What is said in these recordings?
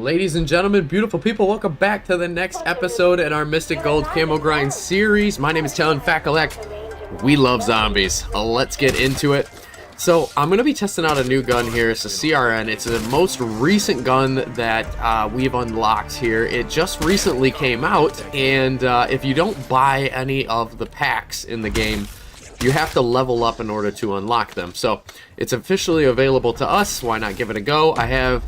Ladies and gentlemen, beautiful people, welcome back to the next episode in our Mystic Gold Camo Grind series. My name is Talon Fakalek. We love zombies. Let's get into it. So, I'm going to be testing out a new gun here. It's a CRN. It's the most recent gun that we've unlocked here. It just recently came out, and if you don't buy any of the packs in the game, you have to level up in order to unlock them. So, it's officially available to us. Why not give it a go? I have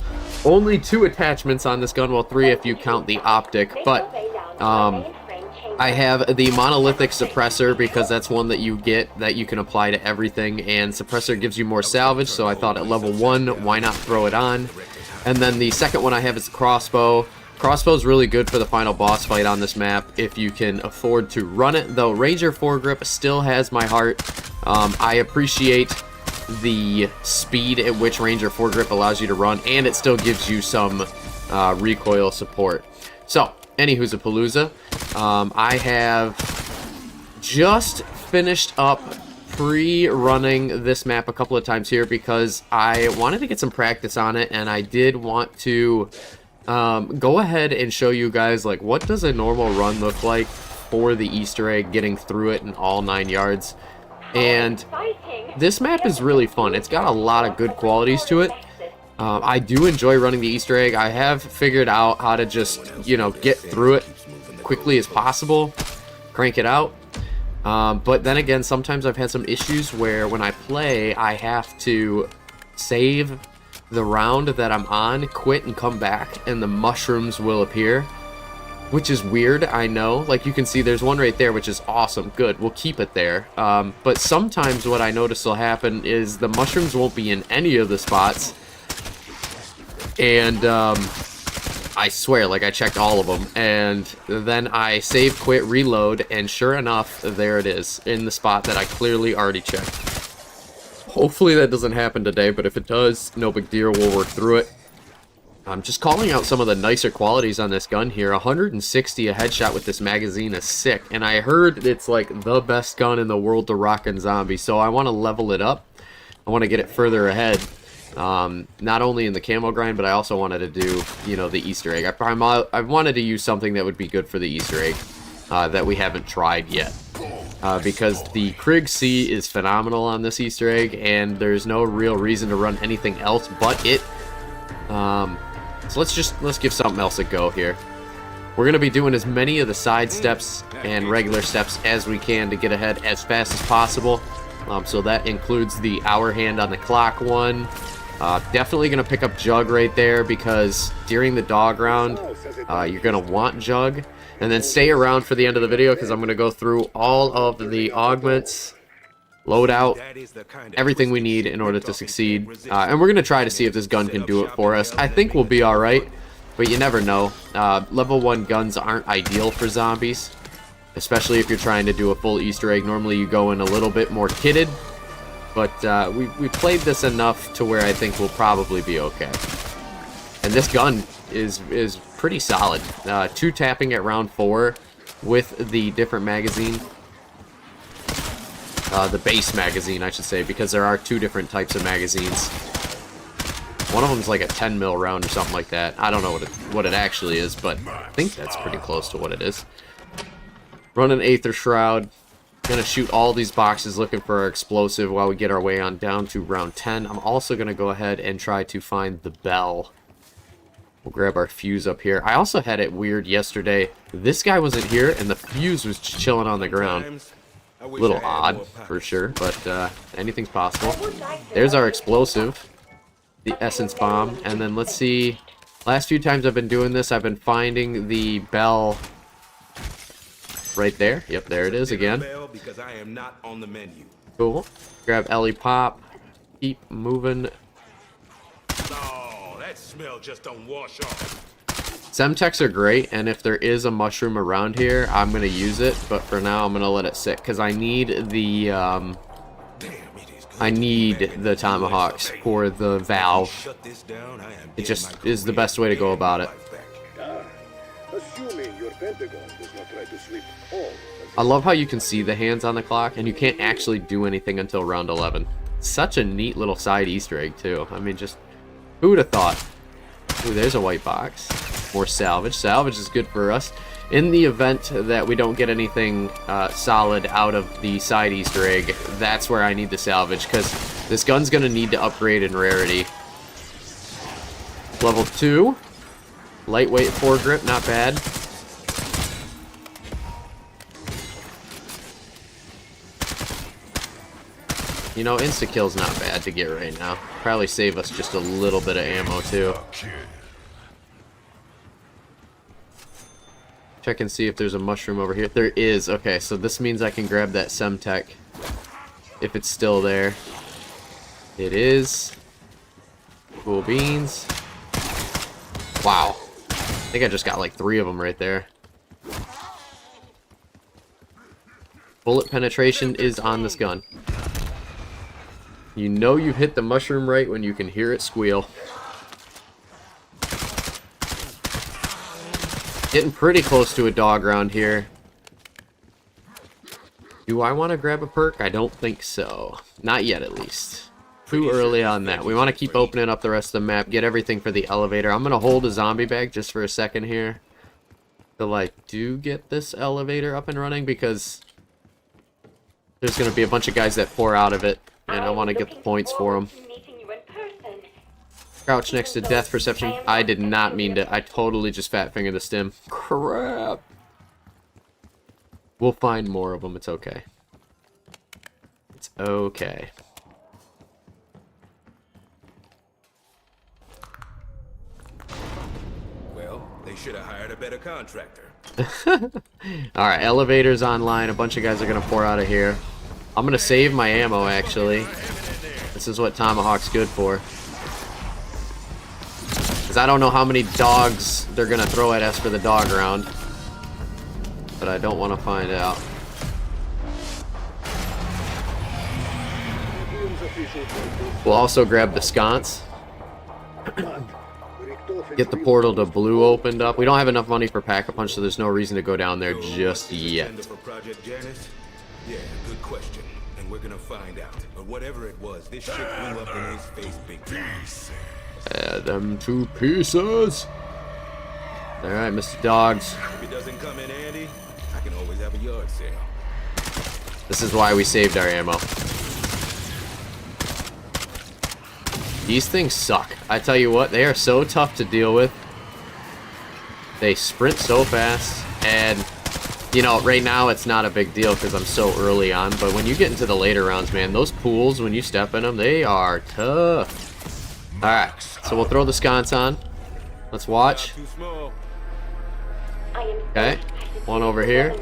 only 2 attachments on this gun, well 3 if you count the optic, but I have the monolithic suppressor because that's one that you get that you can apply to everything, and suppressor gives you more salvage, so I thought at level 1, why not throw it on? And then the second one I have is the crossbow. Crossbow is really good for the final boss fight on this map if you can afford to run it, though Ranger foregrip still has my heart. I appreciate the speed at which Ranger foregrip allows you to run, and it still gives you some recoil support. So, anywho's a palooza. I have just finished up pre-running this map a couple of times here because I wanted to get some practice on it, and I did want to go ahead and show you guys, like, what does a normal run look like for the Easter egg, getting through it in all 9 yards. And this map is really fun. It's got a lot of good qualities to it. I do enjoy running the Easter egg. I have figured out how to just, you know, get through it quickly as possible, crank it out. But then again, sometimes I've had some issues where when I play, I have to save the round that I'm on, quit, and come back, and the mushrooms will appear. Which is weird, I know. Like, you can see there's one right there, which is awesome. Good, we'll keep it there. But sometimes what I notice will happen is the mushrooms won't be in any of the spots. And I swear, like, I checked all of them. And then I save, quit, reload, and sure enough, there it is, in the spot that I clearly already checked. Hopefully that doesn't happen today, but if it does, no big deal, we'll work through it. I'm just calling out some of the nicer qualities on this gun here. 160 a headshot with this magazine is sick, and I heard it's like the best gun in the world to rock in zombies, so I want to level it up. I want to get it further ahead, not only in the camo grind, but I also wanted to do, you know, the Easter egg. I wanted to use something that would be good for the Easter egg that we haven't tried yet, because the Krieg C is phenomenal on this Easter egg, and there's no real reason to run anything else but it. So let's give something else a go here. We're going to be doing as many of the side steps and regular steps as we can to get ahead as fast as possible. So that includes the hour hand on the clock one. Definitely going to pick up Jug right there because during the dog round, you're going to want Jug. And then stay around for the end of the video because I'm going to go through all of the augments, loadout, everything we need in order to succeed, and we're going to try to see if this gun can do it for us. I think we'll be alright, but you never know. Level 1 guns aren't ideal for zombies, especially if you're trying to do a full Easter egg. Normally you go in a little bit more kitted, but we played this enough to where I think we'll probably be okay. And this gun is pretty solid. 2 tapping at round 4 with the different magazine. The base magazine, I should say, because there are 2 different types of magazines. One of them is like a 10 mil round or something like that. I don't know what it actually is, but I think that's pretty close to what it is. Running Aether Shroud. Gonna shoot all these boxes looking for our explosive while we get our way on down to round 10. I'm also gonna go ahead and try to find the bell. We'll grab our fuse up here. I also had it weird yesterday. This guy wasn't here, and the fuse was just chilling on the ground. A little odd, for sure, but anything's possible. There's our explosive, the essence bomb, and then let's see. Last few times I've been doing this, I've been finding the bell right there. Yep, there it is again. Cool. Grab Ellie Pop. Keep moving. Oh, that smell just don't wash off. Semtex are great, and if there is a mushroom around here, I'm going to use it, but for now I'm going to let it sit, because I need the tomahawks for the valve. It just is the best way to go about it. I love how you can see the hands on the clock, and you can't actually do anything until round 11. Such a neat little side Easter egg, too. I mean, just, who would have thought? Ooh, there's a white box. More salvage. Salvage is good for us. In the event that we don't get anything solid out of the side Easter egg, that's where I need the salvage, because this gun's going to need to upgrade in rarity. Level 2. Lightweight foregrip, not bad. You know, insta-kill's not bad to get right now. Probably save us just a little bit of ammo, too. Check and see if there's a mushroom over here. There is. Okay, so this means I can grab that Semtech if it's still there. It is. Cool beans. Wow. I think I just got like 3 of them right there. Bullet penetration is on this gun. You know you've hit the mushroom right when you can hear it squeal. Getting pretty close to a dog round here. Do I want to grab a perk? I don't think so. Not yet, at least. Too early on that. We want to keep opening up the rest of the map. Get everything for the elevator. I'm going to hold a zombie bag just for a second here. Till I do get this elevator up and running, because there's going to be a bunch of guys that pour out of it. And I want to get the points for them. Crouch next to death perception. I did not mean to. I totally just fat fingered the stim. Crap. We'll find more of them. It's okay. It's okay. Well, they should have hired a better contractor. Alright, elevator's online. A bunch of guys are going to pour out of here. I'm going to save my ammo, actually. This is what Tomahawk's good for. Because I don't know how many dogs they're going to throw at us for the dog round. But I don't want to find out. We'll also grab the sconce. Get the portal to blue opened up. We don't have enough money for Pack-a-Punch, so there's no reason to go down there just yet. Yeah, good question. And we're gonna find out. But whatever it was, this shit blew up in his face big time. Add them to pieces. Alright, Mr. Dogs. If it doesn't come in handy, I can always have a yard sale. This is why we saved our ammo. These things suck. I tell you what, they are so tough to deal with. They sprint so fast, and you know, right now it's not a big deal because I'm so early on, but when you get into the later rounds, man, those pools, when you step in them, they are tough. Alright, so we'll throw the sconce on. Let's watch. Okay, one over here.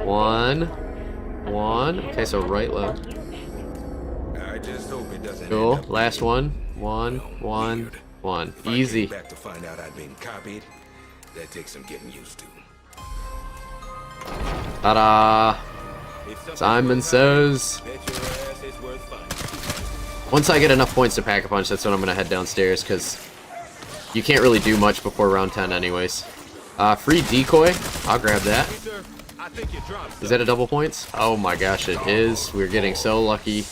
One. Okay, so right, left. I just hope it doesn't Cool, last one. One. Easy. Back to find out I've been copied. That takes some getting used to. Ta-da! Simon says. Once I get enough points to Pack-a-Punch, that's when I'm going to head downstairs, because you can't really do much before round 10 anyways. Free decoy. I'll grab that. Is that a double points? Oh my gosh, it is. We're getting so lucky.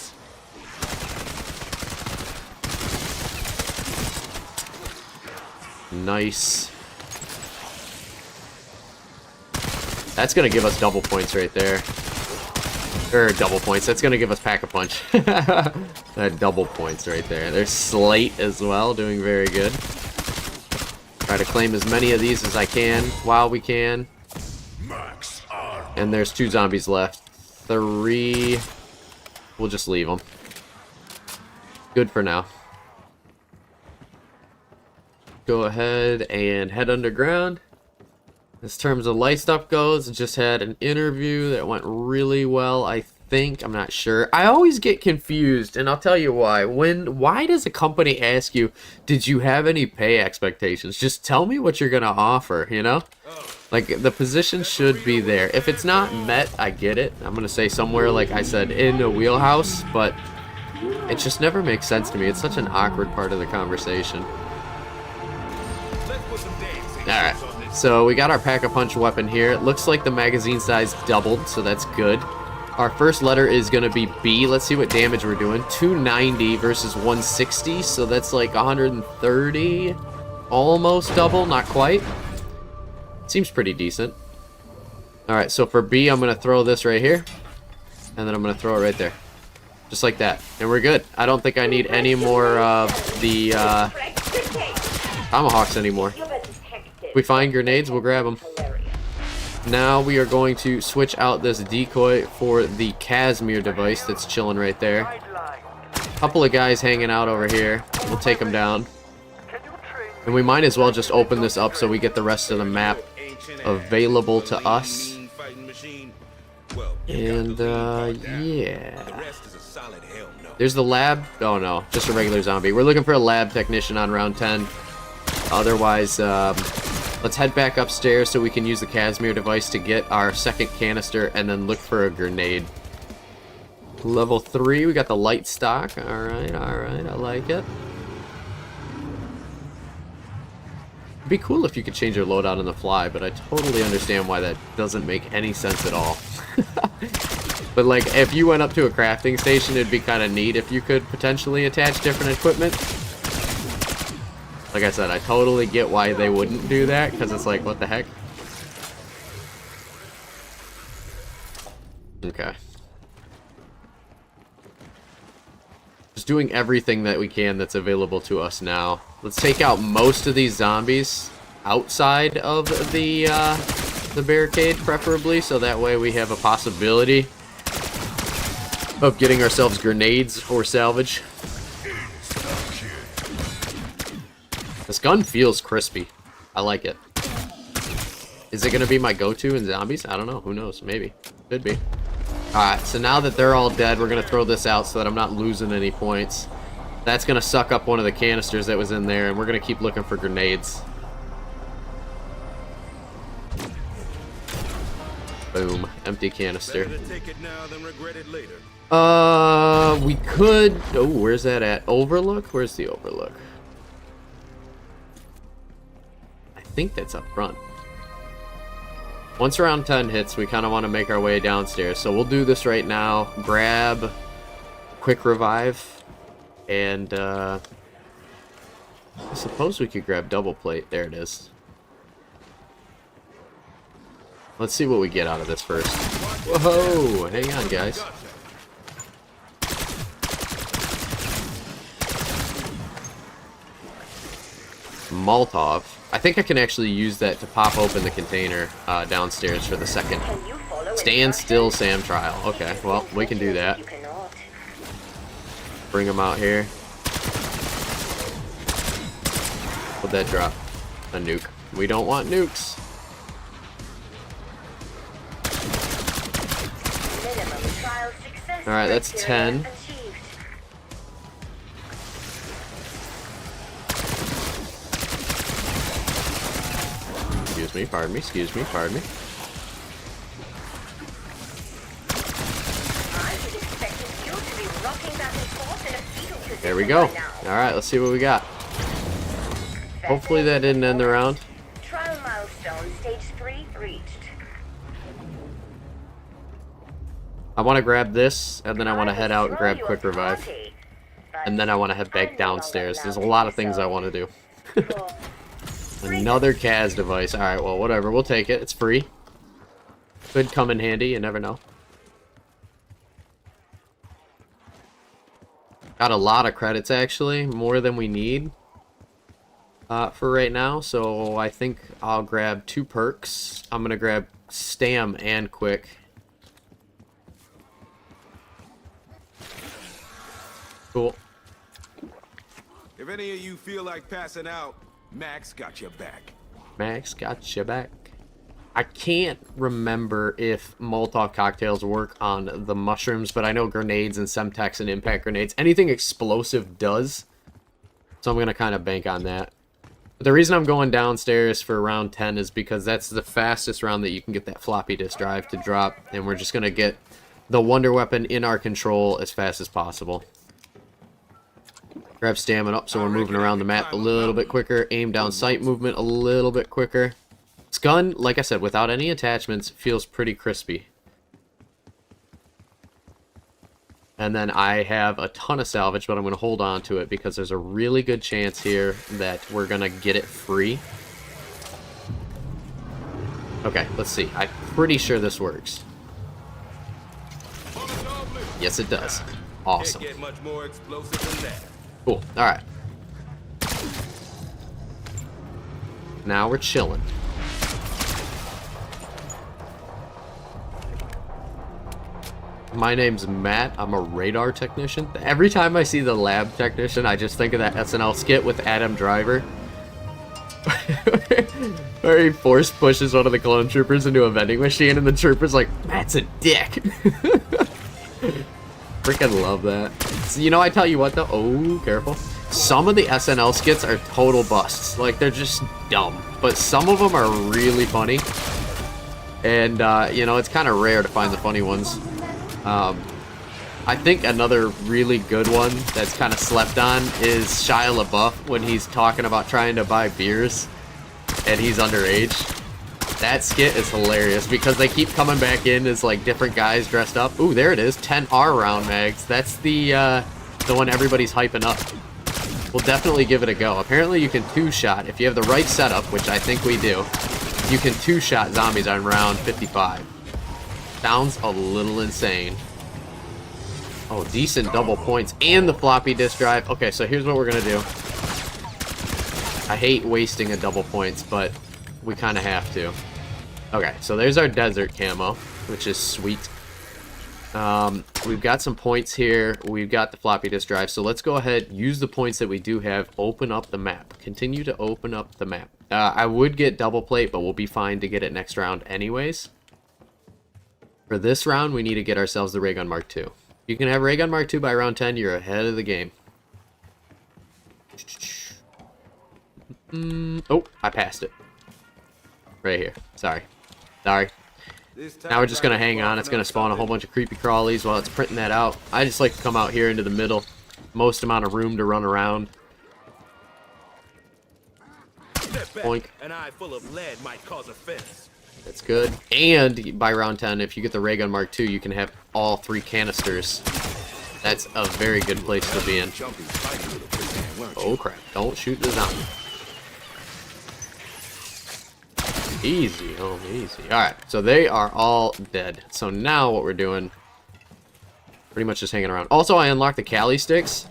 Nice. That's going to give us double points right there. Or double points. That's going to give us Pack-a-Punch. Double points right there. There's Slate as well, doing very good. Try to claim as many of these as I can while we can. And there's 2 zombies left. 3. We'll just leave them. Good for now. Go ahead and head underground. As terms of light stuff goes, I just had an interview that went really well, I think. I'm not sure. I always get confused, and I'll tell you why. Why does a company ask you, did you have any pay expectations? Just tell me what you're going to offer, you know? Like, the position should be there. If it's not met, I get it. I'm going to say somewhere, like I said, in a wheelhouse, but it just never makes sense to me. It's such an awkward part of the conversation. Alright. So we got our Pack-a-Punch weapon here. It looks like the magazine size doubled, so that's good. Our first letter is going to be B. Let's see what damage we're doing. 290 versus 160, so that's like 130. almost double, not quite. Seems pretty decent. Alright, so for B, I'm going to throw this right here. And then I'm going to throw it right there. Just like that. And we're good. I don't think I need any more of the tomahawks anymore. If we find grenades, we'll grab them. Now we are going to switch out this decoy for the Casimir device that's chilling right there. Couple of guys hanging out over here. We'll take them down. And we might as well just open this up so we get the rest of the map available to us. And, yeah. There's the lab. Oh, no. Just a regular zombie. We're looking for a lab technician on round 10. Otherwise, let's head back upstairs so we can use the Casimir device to get our second canister and then look for a grenade. Level 3, we got the light stock. Alright, I like it. It'd be cool if you could change your loadout on the fly, but I totally understand why that doesn't make any sense at all. But like, if you went up to a crafting station, it'd be kind of neat if you could potentially attach different equipment. Like I said, I totally get why they wouldn't do that, because it's like, what the heck? Okay. Just doing everything that we can that's available to us now. Let's take out most of these zombies outside of the barricade, preferably, so that way we have a possibility of getting ourselves grenades or salvage. This gun feels crispy. I like it. Is it going to be my go-to in zombies? I don't know. Who knows? Maybe. Could be. Alright, so now that they're all dead, we're going to throw this out so that I'm not losing any points. That's going to suck up one of the canisters that was in there, and we're going to keep looking for grenades. Boom. Empty canister. We could... Oh, where's that at? Overlook? Where's the Overlook? I think that's up front. Once round 10 hits, we kind of want to make our way downstairs. So we'll do this right now. Grab quick revive. And, I suppose we could grab double plate. There it is. Let's see what we get out of this first. Whoa! Hang on, guys. Molotov. I think I can actually use that to pop open the container downstairs for the second stand still Sam trial. Okay, well, we can do that. Bring them out here. What'd that drop? A nuke. We don't want nukes. Alright, that's 10. Excuse me, pardon me, excuse me, pardon me. There we go. Alright, let's see what we got. Hopefully that didn't end the round. Trial milestone stage 3 reached. I want to grab this, and then I want to head out and grab quick revive. And then I want to head back downstairs. There's a lot of things I want to do. Another Kaz device. Alright, well, whatever. We'll take it. It's free. Could come in handy. You never know. Got a lot of credits, actually. More than we need for right now. So I think I'll grab 2 perks. I'm going to grab Stam and Quick. Cool. If any of you feel like passing out, Max got your back. Max got your back. I can't remember if Molotov cocktails work on the mushrooms, but I know grenades and Semtex and impact grenades, anything explosive does. So I'm going to kind of bank on that. But the reason I'm going downstairs for round 10 is because that's the fastest round that you can get that floppy disk drive to drop. And we're just going to get the wonder weapon in our control as fast as possible. Grab stamina up so we're moving around the map a little bit quicker. Aim down sight movement a little bit quicker. This gun, like I said, without any attachments, feels pretty crispy. And then I have a ton of salvage, but I'm going to hold on to it because there's a really good chance here that we're going to get it free. Okay, let's see. I'm pretty sure this works. Yes, it does. Awesome. Can't get much more explosive than that. Cool. All right. Now we're chilling. My name's Matt. I'm a radar technician. Every time I see the lab technician, I just think of that SNL skit with Adam Driver. Where he force pushes one of the clone troopers into a vending machine and the trooper's like, Matt's a dick. Freaking love that. So, you know, I tell you what though. Oh, careful. Some of the SNL skits are total busts. Like, they're just dumb. But some of them are really funny. And, you know, it's kind of rare to find the funny ones. I think another really good one that's kind of slept on is Shia LaBeouf when he's talking about trying to buy beers and he's underage. That skit is hilarious because they keep coming back in as like different guys dressed up. Ooh, there it is, 10R round mags. That's the one everybody's hyping up. We'll definitely give it a go. Apparently you can two-shot if you have the right setup, which I think we do. You can two-shot zombies on round 55. Sounds a little insane. Oh, decent double points and the floppy disk drive. Okay, so here's what we're gonna do. I hate wasting a double points, but we kind of have to. Okay, so there's our desert camo, which is sweet. We've got some points here. We've got the floppy disk drive. So let's go ahead, use the points that we do have, open up the map. Continue to open up the map. I would get double plate, but we'll be fine to get it next round anyways. For this round, we need to get ourselves the Ray Gun Mark II. You can have Ray Gun Mark II by round 10, you're ahead of the game. Oh, I passed it. Right here. Sorry. Now we're just going to hang on. It's going to spawn a whole bunch of creepy crawlies while it's printing that out. I just like to come out here into the middle. Most amount of room to run around. Boink. An eye full of lead might cause offense. That's good. And by round 10, if you get the Ray Gun Mark II, you can have all 3 canisters. That's a very good place to be in. Oh crap. Don't shoot the zombie. Easy, home, easy. Alright, so they are all dead. So now what we're doing, pretty much just hanging around. Also, I unlocked the Cali sticks.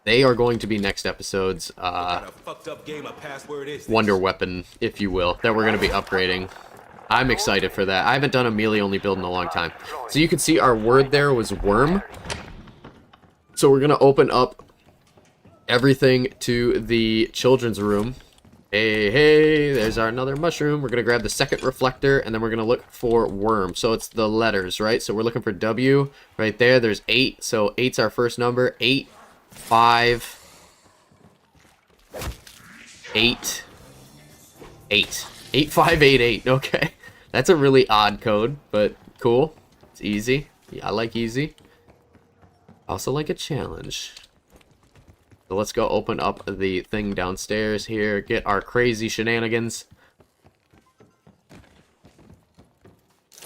They are going to be next episode's wonder weapon, if you will, that we're going to be upgrading. I'm excited for that. I haven't done a melee-only build in a long time. So you can see our word there was worm. So we're going to open up everything to the children's room. Hey, hey, there's our another mushroom. We're going to grab the second reflector, and then we're going to look for worm. So it's the letters, right? So we're looking for W right there. There's 8. So 8's our first number. 8, 5, 8, 8. 8588. Okay. That's a really odd code, but cool. It's easy. Yeah, I like easy. I also like a challenge. So let's go open up the thing downstairs here, get our crazy shenanigans.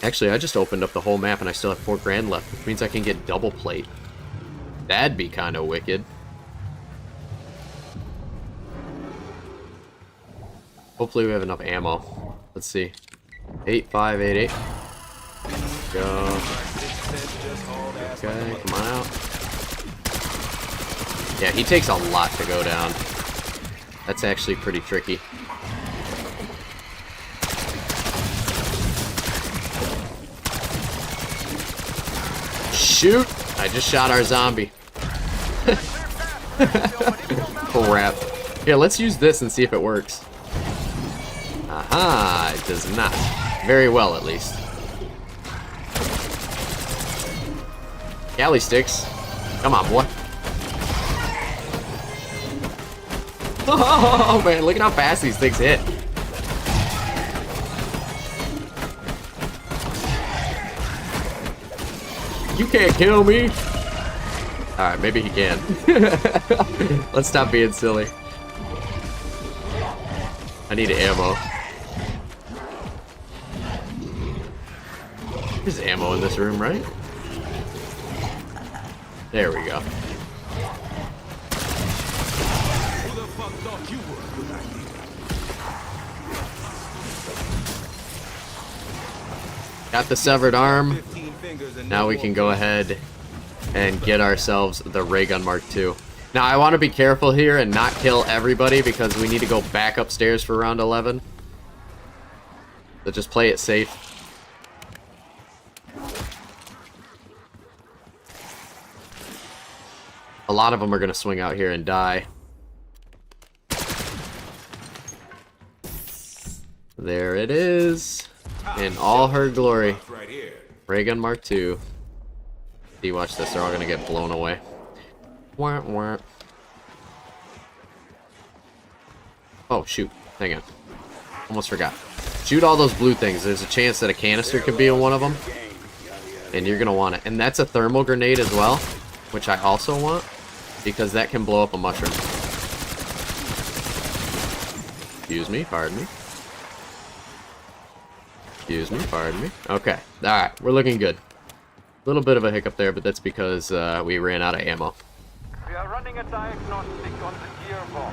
Actually, I just opened up the whole map and I still have 4 grand left, which means I can get double plate. That'd be kind of wicked. Hopefully we have enough ammo. Let's see. 8588. Go. Okay, come on out. Yeah, he takes a lot to go down. That's actually pretty tricky. Shoot! I just shot our zombie. Crap. Yeah, let's use this and see if it works. Aha! It does not. Very well, at least. Galley sticks. Come on, boy. Oh man, look at how fast these things hit. You can't kill me. Alright, maybe he can. Let's stop being silly. I need ammo. There's ammo in this room, right? There we go. Who the fuck thought you were a good idea? Got the severed arm. 15 fingers and Now no we more can go ahead and get ourselves the ray gun Mark II. Now I want to be careful here and not kill everybody because we need to go back upstairs for round 11. So just play it safe. A lot of them are going to swing out here and die. There it is. In all her glory. right here. Ray gun Mark II. See, watch this. They're all going to get blown away. Wah, wah. Oh, shoot. Hang on. Almost forgot. Shoot all those blue things. There's a chance that a canister could be in one of them. And you're going to want it. And that's a thermal grenade as well, which I also want, because that can blow up a mushroom. Excuse me. Pardon me. Excuse me. Pardon me. Okay. Alright. We're looking good. A little bit of a hiccup there, but that's because we ran out of ammo. We are running a diagnostic on the gear vault.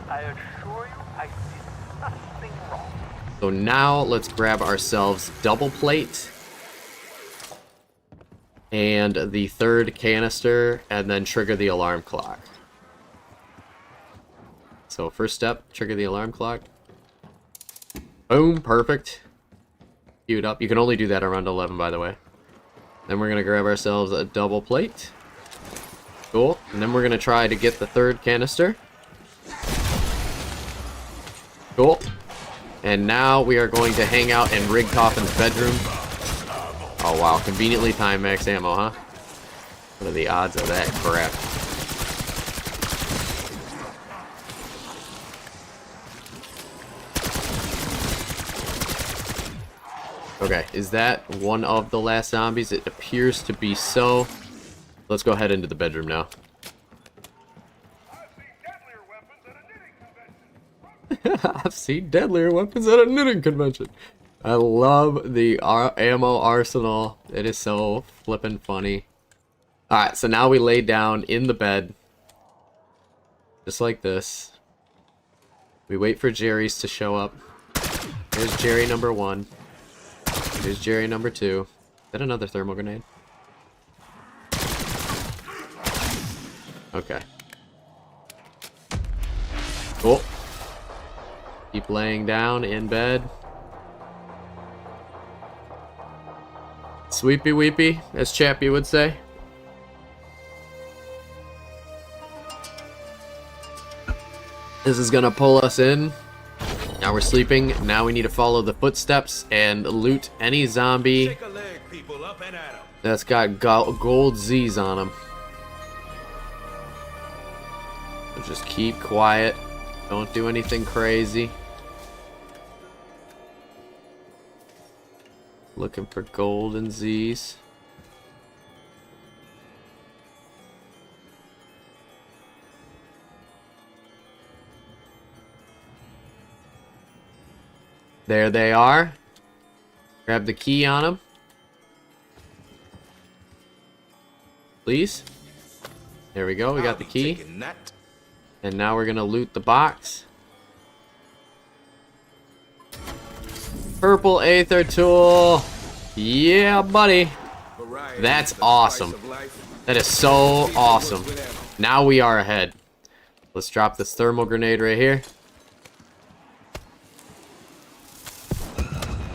I assure you, I did nothing wrong. So now let's grab ourselves double plate and the third canister and then trigger the alarm clock. So first step, trigger the alarm clock. Boom, perfect. Queued up. You can only do that around 11, by the way. Then we're going to grab ourselves a double plate. Cool. And then we're going to try to get the third canister. Cool. And now we are going to hang out in Rig Coffin's bedroom. Oh, wow. Conveniently timed max ammo, huh? What are the odds of that crap? Okay, is that one of the last zombies? It appears to be so. Let's go ahead into the bedroom now. I've seen deadlier weapons at a knitting convention. I love the ammo arsenal. It is so flippin' funny. Alright, so now we lay down in the bed. Just like this. We wait for Jerry's to show up. Here's Jerry number 1. Here's Jerry number 2. Is that another thermal grenade? Okay. Cool. Keep laying down in bed. Sweepy weepy, as Chappie would say. This is gonna pull us in. Now we're sleeping. Now we need to follow the footsteps and loot any zombie Take a leg, people, up and at 'em. that's got gold Z's on them. So just keep quiet. Don't do anything crazy. Looking for gold and Z's. There they are. Grab the key on them. Please. There we go. We got the key. Taking that. And now we're going to loot the box. Purple Aether Tool. Yeah, buddy. Variety That's is the awesome. spice of life. That is so awesome. Now we are ahead. Let's drop this thermal grenade right here.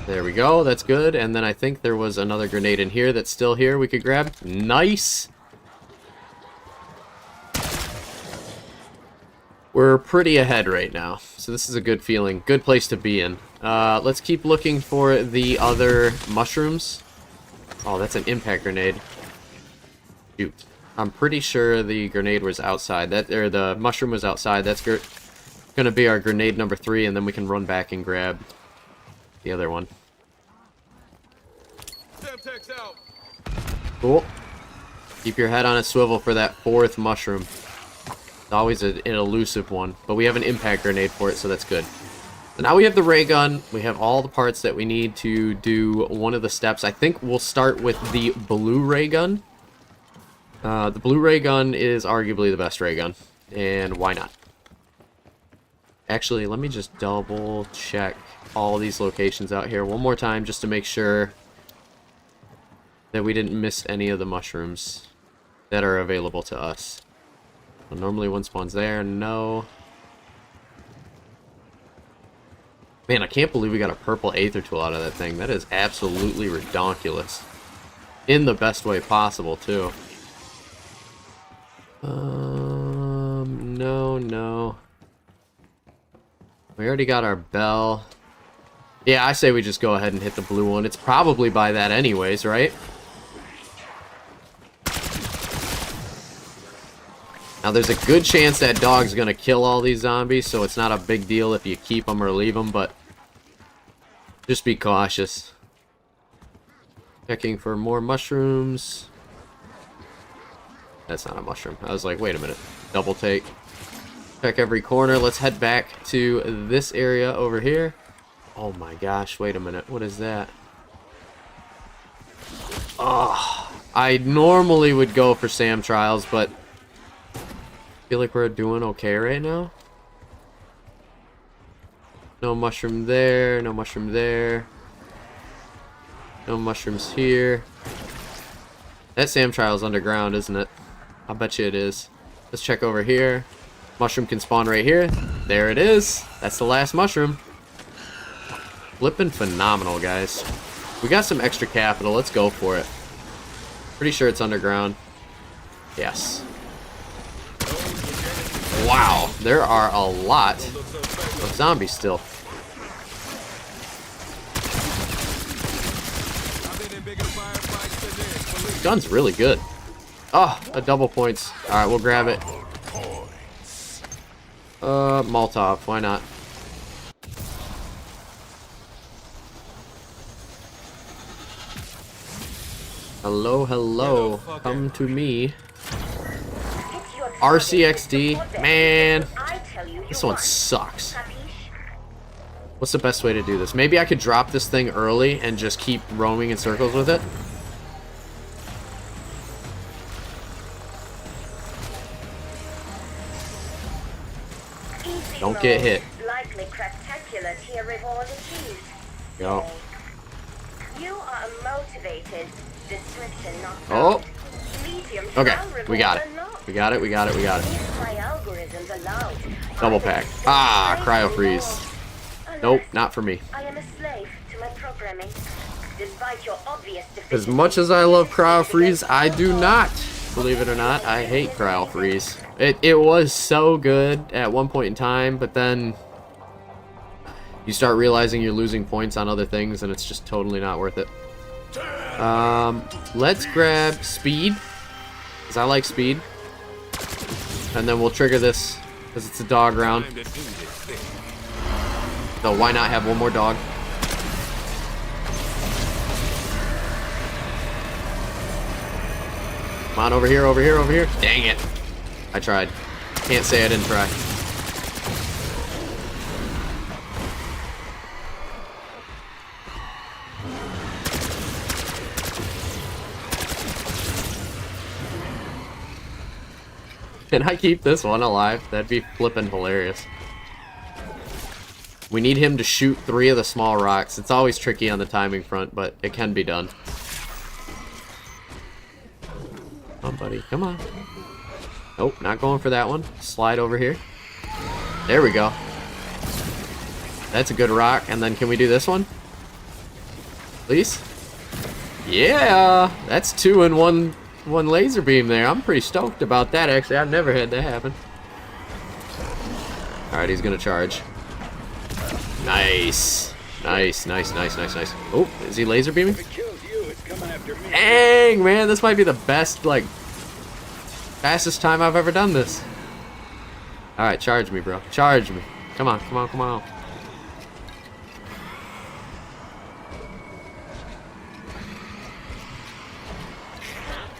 There we go. That's good. And then I think there was another grenade in here that's still here we could grab. Nice. We're pretty ahead right now. So this is a good feeling. Good place to be in. Let's keep looking for the other mushrooms. Oh, that's an impact grenade. Shoot. I'm pretty sure the grenade was outside. Or the mushroom was outside. That's gonna be our grenade number 3, and then we can run back and grab the other one. Semtex out. Cool. Keep your head on a swivel for that 4th mushroom. It's always an elusive one, but we have an impact grenade for it, so that's good. So now we have the ray gun. We have all the parts that we need to do one of the steps. I think we'll start with the blue ray gun. The blue ray gun is arguably the best ray gun. And why not? Actually, let me just double check all these locations out here one more time just to make sure that we didn't miss any of the mushrooms that are available to us. Well, normally one spawns there. No. Man, I can't believe we got a purple aether tool out of that thing. That is absolutely redonkulous. In the best way possible, too. No. We already got our bell. Yeah, I say we just go ahead and hit the blue one. It's probably by that anyways, right? Now, there's a good chance that dog's going to kill all these zombies, so it's not a big deal if you keep them or leave them, but just be cautious. Checking for more mushrooms. That's not a mushroom. I was like, wait a minute. Double take. Check every corner. Let's head back to this area over here. Oh my gosh, wait a minute. What is that? Oh, I normally would go for SAM trials, but I feel like we're doing okay right now. No mushroom there, no mushroom there. No mushrooms here. That SAM trial's underground, isn't it? I bet you it is. Let's check over here. Mushroom can spawn right here. There it is. That's the last mushroom. Flippin' phenomenal, guys. We got some extra capital. Let's go for it. Pretty sure it's underground. Yes. Wow. There are a lot of zombies still. Gun's really good. Oh, a double points. Alright, we'll grab it. Molotov. Why not? Hello, hello. Come to me. RCXD. Man. This one sucks. What's the best way to do this? Maybe I could drop this thing early and just keep roaming in circles with it. Don't get hit. Go. You are a motivated description, not Oh. medium. Okay, we got it. We got it. My algorithms allow. Double pack. Ah, cryo freeze. Nope, not for me. I am a slave to my programming. Despite your obvious As much as I love cryo freeze, I do not. Believe it or not, I hate cryo freeze. It was so good at one point in time, but then you start realizing you're losing points on other things, and it's just totally not worth it. Let's grab speed, because I like speed. And then we'll trigger this, because it's a dog round. So why not have one more dog? Come on, over here, over here, over here. Dang it. I tried. Can't say I didn't try. Can I keep this one alive? That'd be flippin' hilarious. We need him to shoot 3 of the small rocks. It's always tricky on the timing front, but it can be done. Come on, buddy. Come on. Nope, not going for that one. Slide over here. There we go. That's a good rock. And then can we do this one? Please? Yeah! That's 2 in one laser beam there. I'm pretty stoked about that, actually. I've never had that happen. Alright, he's gonna charge. Nice. Nice, nice, nice, nice, nice. Oh, is he laser beaming? Dang, man, this might be the best, like, fastest time I've ever done this. Alright, charge me, bro. Charge me. Come on, come on, come on.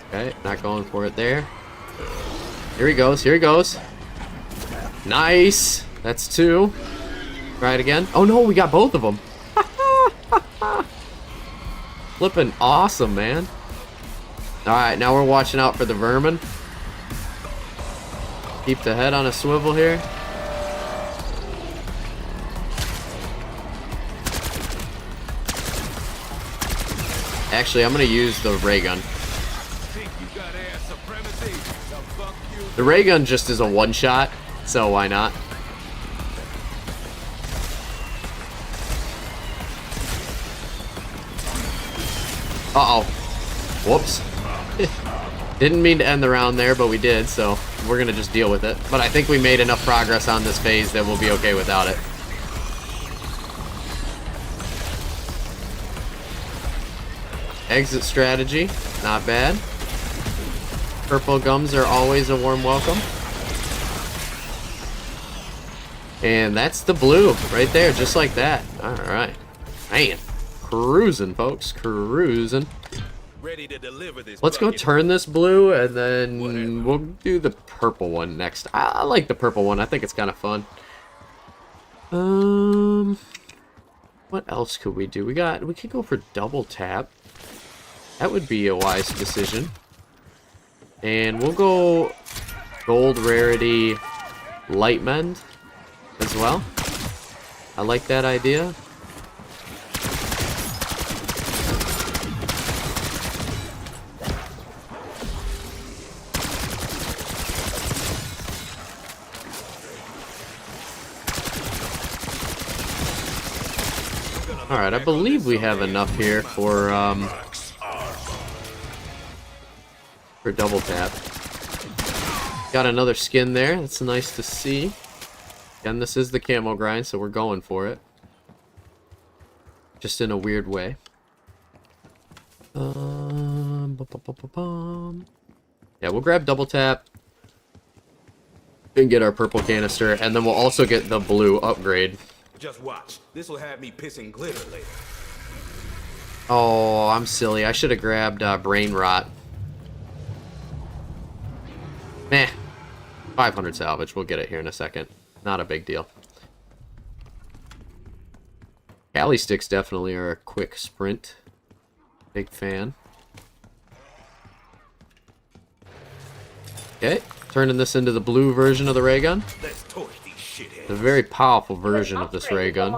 Okay, not going for it there. Here he goes, here he goes. Nice. That's 2. Try it again. Oh no, we got both of them. Flippin' awesome, man. Alright, now we're watching out for the vermin. Keep the head on a swivel here. Actually, I'm going to use the ray gun. The ray gun just is a one-shot, so why not? Uh-oh. Whoops. Didn't mean to end the round there, but we did, so we're going to just deal with it. But I think we made enough progress on this phase that we'll be okay without it. Exit strategy, not bad. Purple gums are always a warm welcome. And that's the blue right there, just like that. Alright. Man. Cruising, folks. Cruising. Ready to deliver this. Let's go turn this blue, and then we'll do the purple one next. I like the purple one. I think it's kind of fun. What else could we do? We could go for double tap. That would be a wise decision. And we'll go gold rarity light mend as well. I like that idea. Alright, I believe we have enough here for double tap. Got another skin there. That's nice to see. Again, this is the camo grind, so we're going for it. Just in a weird way. Yeah, we'll grab double tap and get our purple canister, and then we'll also get the blue upgrade. Just watch. This will have me pissing glitter later. Oh, I'm silly. I should have grabbed brain rot. Meh. 500 salvage. We'll get it here in a second. Not a big deal. Cali sticks definitely are a quick sprint. Big fan. Okay. Turning this into the blue version of the ray gun. Let's torch these shitheads. A very powerful version of this ray gun.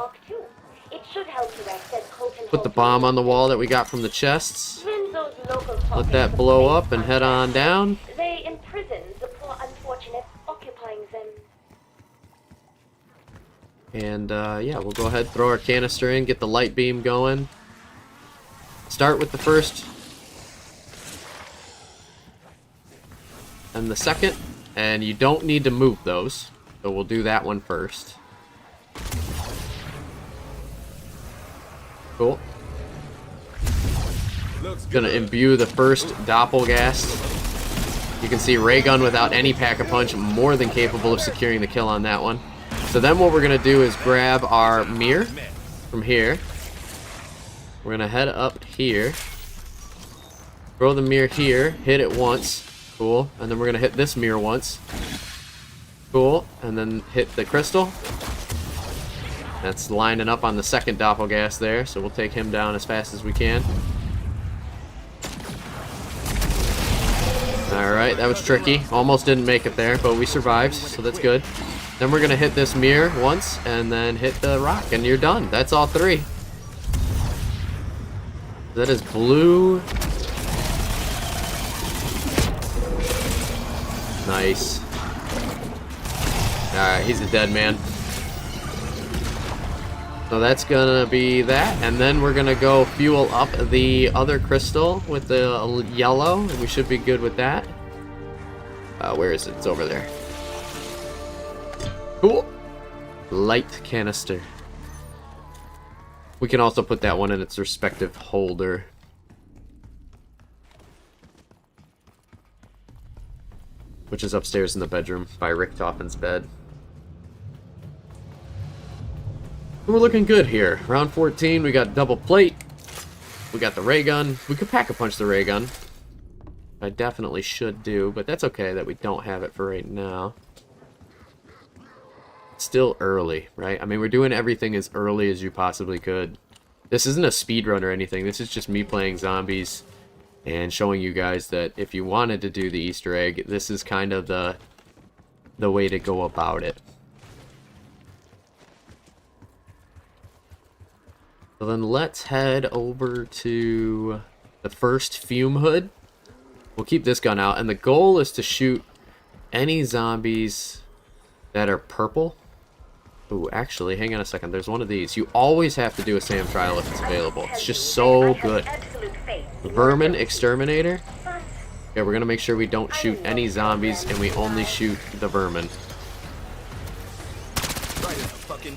Put the bomb on the wall that we got from the chests. Let that blow up and head on down. They imprison the poor unfortunate occupying them. And yeah, we'll go ahead, throw our canister in, get the light beam going. Start with the first and the second, and you don't need to move those, so we'll do that one first. Cool. Gonna imbue the first doppelgast. You can see ray gun without any pack-a-punch, more than capable of securing the kill on that one. So then what we're gonna do is grab our mirror from here. We're gonna head up here, throw the mirror here, hit it once, cool, and then we're gonna hit this mirror once, cool, and then hit the crystal. That's lining up on the second doppelgast there, so we'll take him down as fast as we can. Alright, that was tricky. Almost didn't make it there, but we survived, so that's good. Then we're going to hit this mirror once, and then hit the rock, and you're done. That's all three. That is blue. Nice. Alright, he's a dead man. So that's gonna be that, and then we're gonna go fuel up the other crystal with the yellow, and we should be good with that. Where is it? It's over there. Cool. Light canister. We can also put that one in its respective holder. Which is upstairs in the bedroom by Rick Toffin's bed. We're looking good here. Round 14, we got double plate. We got the ray gun. We could pack-a-punch the ray gun. I definitely should do, but that's okay that we don't have it for right now. It's still early, right? I mean, we're doing everything as early as you possibly could. This isn't a speed run or anything. This is just me playing zombies and showing you guys that if you wanted to do the Easter egg, this is kind of the way to go about it. So then let's head over to the first fume hood. We'll keep this gun out, and the goal is to shoot any zombies that are purple. Ooh, actually, hang on a second. There's one of these. You always have to do a SAM trial if it's available. It's just so good. Vermin Exterminator. Yeah, we're gonna make sure we don't shoot any zombies, and we only shoot the vermin.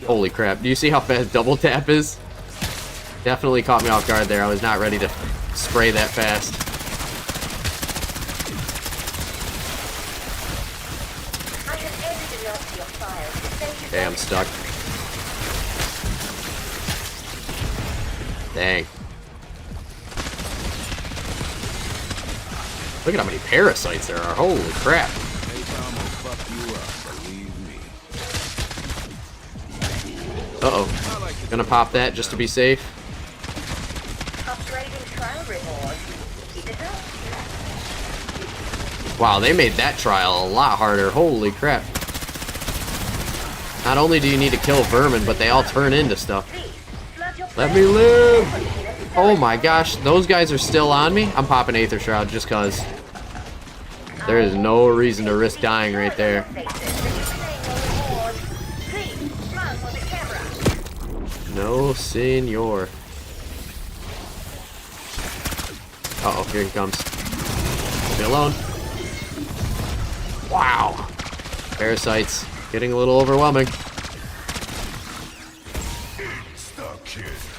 Holy crap. Do you see how fast double tap is? Definitely caught me off guard there. I was not ready to spray that fast. Okay, I'm stuck. Dang. Look at how many parasites there are. Holy crap. Uh-oh. Gonna pop that just to be safe. Wow, they made that trial a lot harder. Holy crap. Not only do you need to kill vermin, but they all turn into stuff. Let me live! Oh my gosh, those guys are still on me? I'm popping Aether Shroud just cause. There is no reason to risk dying right there. No, senor. Uh-oh, here he comes. Leave me alone. Wow. Parasites. Getting a little overwhelming.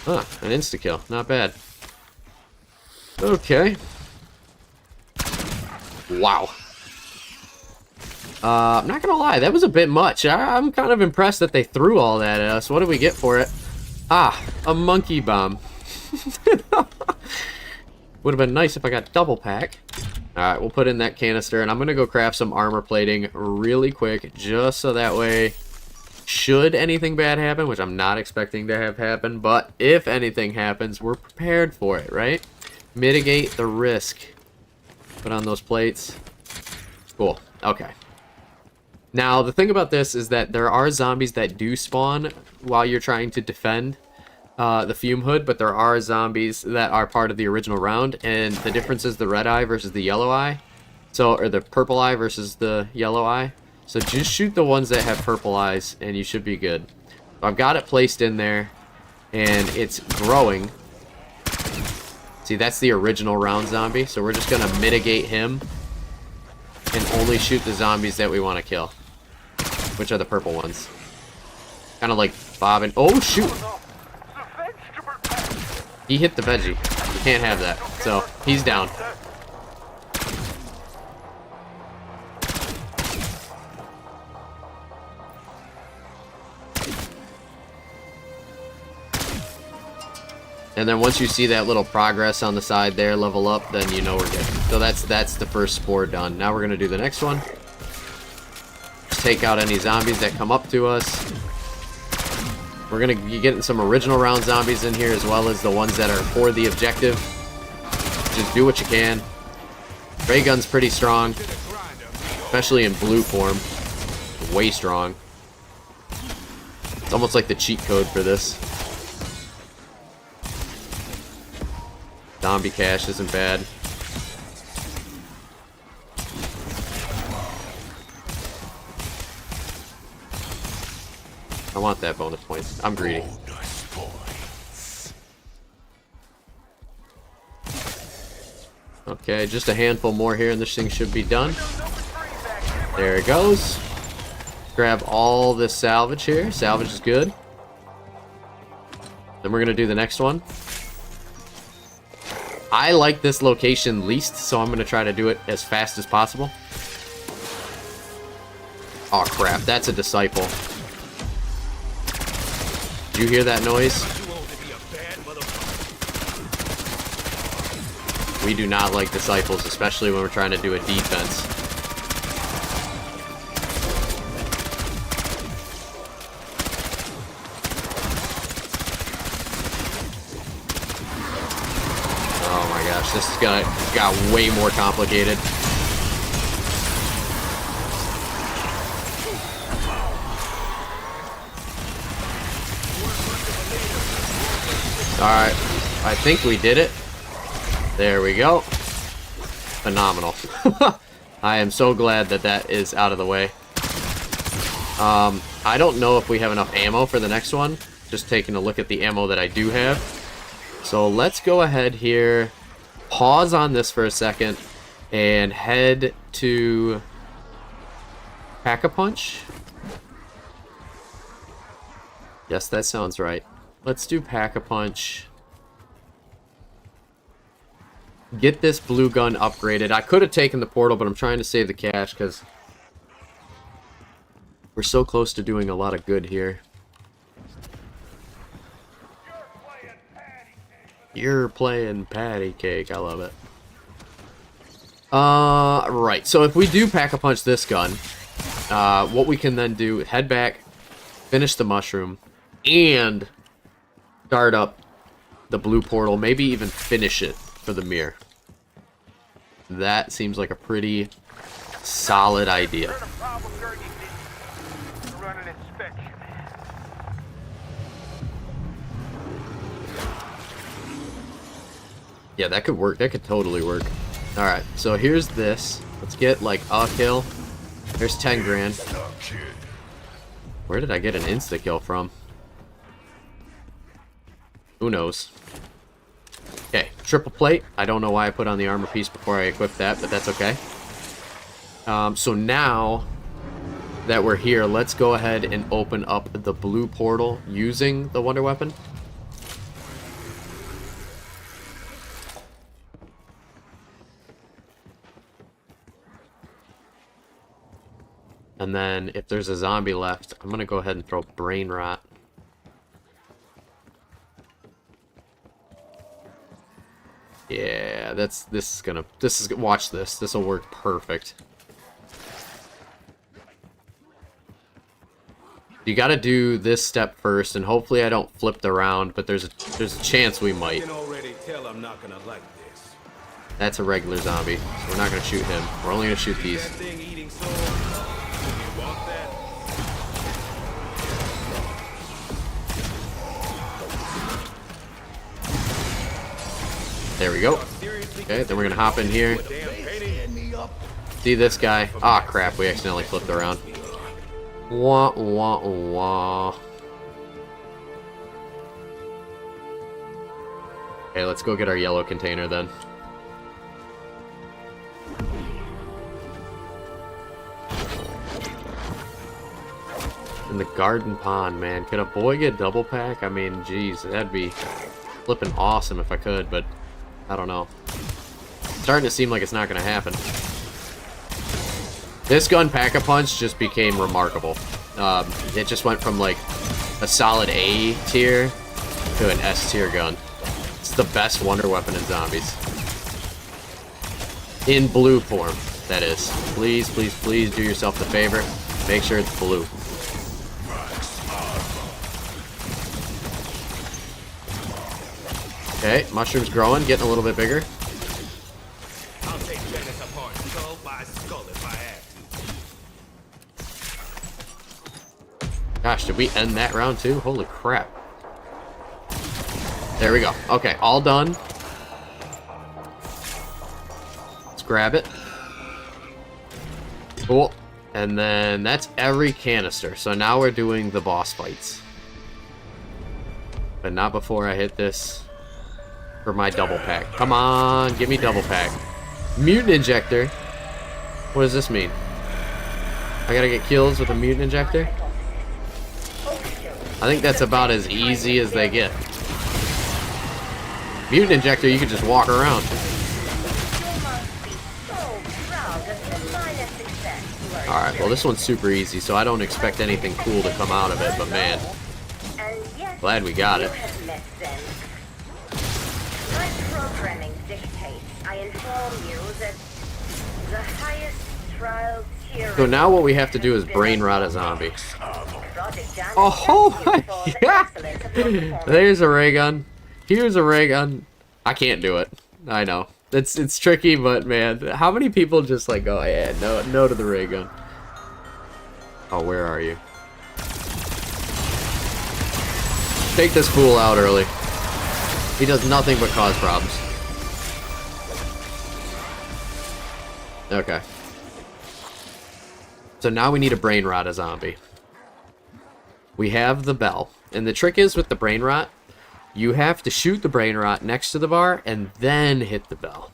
Huh, an insta-kill. Not bad. Okay. Wow. I'm not gonna lie, that was a bit much. I'm kind of impressed that they threw all that at us. What did we get for it? Ah, a monkey bomb. Would have been nice if I got double pack. Alright, we'll put in that canister, and I'm gonna go craft some armor plating really quick, just so that way, should anything bad happen, which I'm not expecting to have happen, but if anything happens, we're prepared for it, right? Mitigate the risk. Put on those plates. Cool. Okay. Now, the thing about this is that there are zombies that do spawn while you're trying to defend the fume hood, but there are zombies that are part of the original round, and the difference is the red eye versus the yellow eye. So, or the purple eye versus the yellow eye. So just shoot the ones that have purple eyes, and you should be good. So I've got it placed in there, and it's growing. See, that's the original round zombie, so we're just gonna mitigate him and only shoot the zombies that we want to kill, which are the purple ones. Kind of like bobbing. Oh shoot! He hit the veggie. You can't have that. So he's down. And then once you see that little progress on the side there, level up, then you know we're good. So that's the first spore done. Now we're gonna do the next one. Just take out any zombies that come up to us. We're gonna be getting some original round zombies in here, as well as the ones that are for the objective. Just do what you can. Ray gun's pretty strong, especially in blue form. Way strong. It's almost like the cheat code for this. Zombie cache isn't bad. I want that bonus points. I'm greedy. Okay, just a handful more here and this thing should be done. There it goes. Grab all this salvage here. Salvage is good. Then we're going to do the next one. I like this location least, so I'm going to try to do it as fast as possible. Oh crap, that's a disciple. Did you hear that noise? We do not like disciples, especially when we're trying to do a defense. Oh my gosh, this is got way more complicated. Alright, I think we did it. There we go. Phenomenal. I am so glad that that is out of the way. I don't know if we have enough ammo for the next one. Just taking a look at the ammo that I do have. So let's go ahead here, pause on this for a second, and head to Pack-a-Punch. Yes, that sounds right. Let's do Pack-a-Punch. Get this blue gun upgraded. I could have taken the portal, but I'm trying to save the cash because we're so close to doing a lot of good here. You're playing patty cake. I love it. Right. So if we do Pack-a-Punch this gun, what we can then do, head back, finish the mushroom, and start up the blue portal. Maybe even finish it for the mirror. That seems like a pretty solid idea. Run an inspection. Yeah, that could work. That could totally work. Alright, so here's this. Let's get, like, a kill. There's 10 grand. Where did I get an insta-kill from? Who knows? Okay, triple plate. I don't know why I put on the armor piece before I equipped that, but that's okay. So now that we're here, let's go ahead and open up the blue portal using the wonder weapon. And then if there's a zombie left, I'm gonna go ahead and throw brain rot. Yeah, watch this. This will work perfect. You got to do this step first, and hopefully I don't flip the round, but there's a chance we might. You can already tell I'm not gonna like this. That's a regular zombie, so we're not gonna shoot him. We're only gonna shoot these. That thing eating soul. You want that? There we go. Okay, then we're gonna hop in here. See this guy? Ah, crap, we accidentally flipped around. Wah, wah, wah. Okay, let's go get our yellow container then. In the garden pond, man. Could a boy get double pack? I mean, geez, that'd be flipping awesome if I could, but I don't know. It's starting to seem like it's not going to happen. This gun, Pack-a-Punch, just became remarkable. It just went from like a solid A tier to an S tier gun. It's the best wonder weapon in zombies. In blue form, that is. Please, please, please do yourself the favor. Make sure it's blue. Okay, mushroom's growing, getting a little bit bigger. I'll take Dennis apart skull by skull if I have to. Gosh, did we end that round too? Holy crap. There we go. Okay, all done. Let's grab it. Cool. And then that's every canister. So now we're doing the boss fights. But not before I hit this for my double pack. Come on, give me double pack. Mutant injector. What does this mean? I gotta get kills with a mutant injector? I think that's about as easy as they get. Mutant injector, you can just walk around. Alright, well this one's super easy, so I don't expect anything cool to come out of it, but man, glad we got it. My programming dictates I inform you that the highest trial tier. So now what we have to do is brain rot a zombie. Oh, yeah! There's a ray gun. Here's a ray gun. I can't do it. I know. It's tricky, but man, how many people just like go, yeah, no to the ray gun? Oh, where are you? Take this fool out early. He does nothing but cause problems. Okay. So now we need a brain rot a zombie. We have the bell. And the trick is with the brain rot, you have to shoot the brain rot next to the bar and then hit the bell.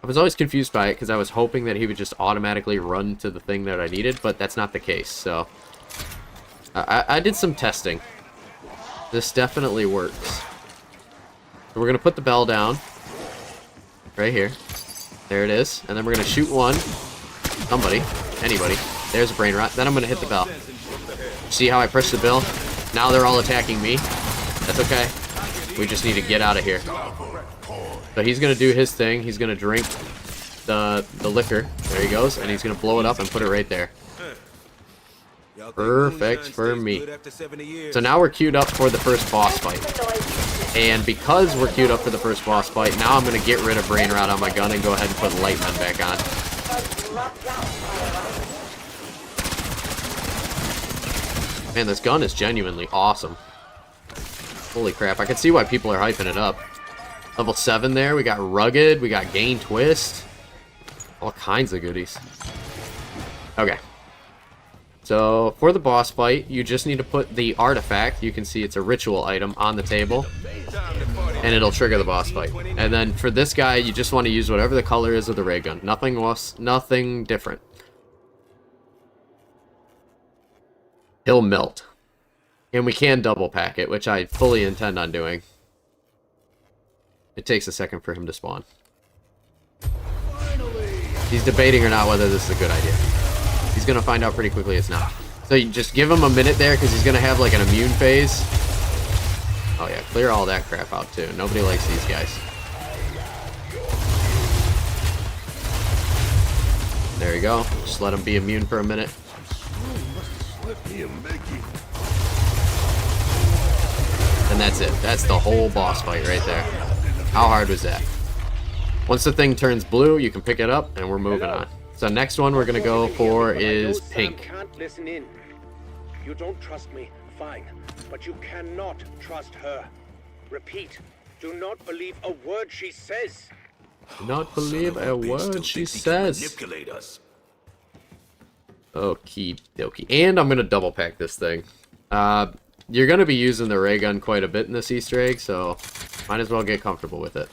I was always confused by it because I was hoping that he would just automatically run to the thing that I needed, but that's not the case. So I did some testing. This definitely works. So we're going to put the bell down right here. There it is. And then we're going to shoot one. Somebody. Anybody. There's a brain rot. Then I'm going to hit the bell. See how I press the bell? Now they're all attacking me. That's okay. We just need to get out of here. So he's going to do his thing. He's going to drink the liquor. There he goes. And he's going to blow it up and put it right there. Perfect for me. So now we're queued up for the first boss fight. And because we're queued up for the first boss fight, now I'm going to get rid of brain rot on my gun and go ahead and put light gun back on. Man, this gun is genuinely awesome. Holy crap, I can see why people are hyping it up. Level 7 there, we got rugged, we got gain twist. All kinds of goodies. Okay. So, for the boss fight, you just need to put the artifact, you can see it's a ritual item, on the table. And it'll trigger the boss fight. And then for this guy, you just want to use whatever the color is of the ray gun. Nothing different. He'll melt. And we can double pack it, which I fully intend on doing. It takes a second for him to spawn. He's debating or not whether this is a good idea. He's going to find out pretty quickly it's not. So you just give him a minute there because he's going to have like an immune phase. Oh yeah, clear all that crap out too. Nobody likes these guys. There you go. Just let him be immune for a minute. And that's it. That's the whole boss fight right there. How hard was that? Once the thing turns blue, you can pick it up, and we're moving on. So next one we're going to go for is pink. Can't listen in. You don't trust me, fine. But you cannot trust her. Repeat, do not believe a word she says. Do not believe a word she says. Manipulate us. Okie dokie. And I'm going to double pack this thing. You're going to be using the ray gun quite a bit in this Easter egg, so might as well get comfortable with it.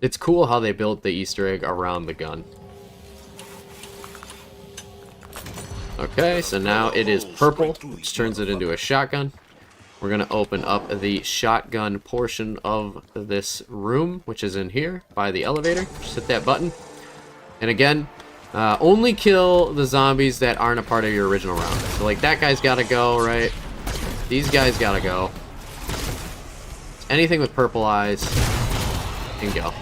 It's cool how they built the Easter egg around the gun. Okay, so now it is purple, which turns it into a shotgun. We're going to open up the shotgun portion of this room, which is in here by the elevator. Just hit that button. And again, only kill the zombies that aren't a part of your original round. So like that guy's got to go, right? These guys got to go. Anything with purple eyes can go.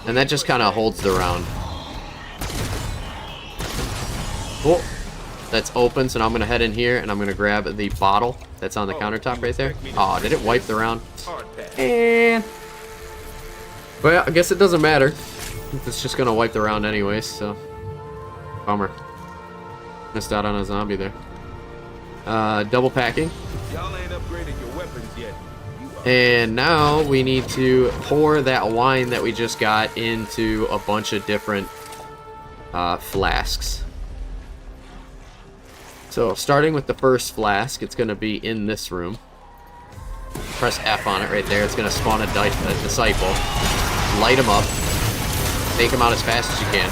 And that just kind of holds the round. Cool. That's open, so now I'm going to head in here and I'm going to grab the bottle that's on the countertop right there. Oh, did it wipe the round? And... well, I guess it doesn't matter. It's just going to wipe the round anyways, so... bummer. Missed out on a zombie there. Double packing. Y'all ain't upgraded your weapons yet. And now we need to pour that wine that we just got into a bunch of different flasks. So starting with the first flask, it's going to be in this room. Press F on it right there. It's going to spawn a disciple. Light him up. Take him out as fast as you can.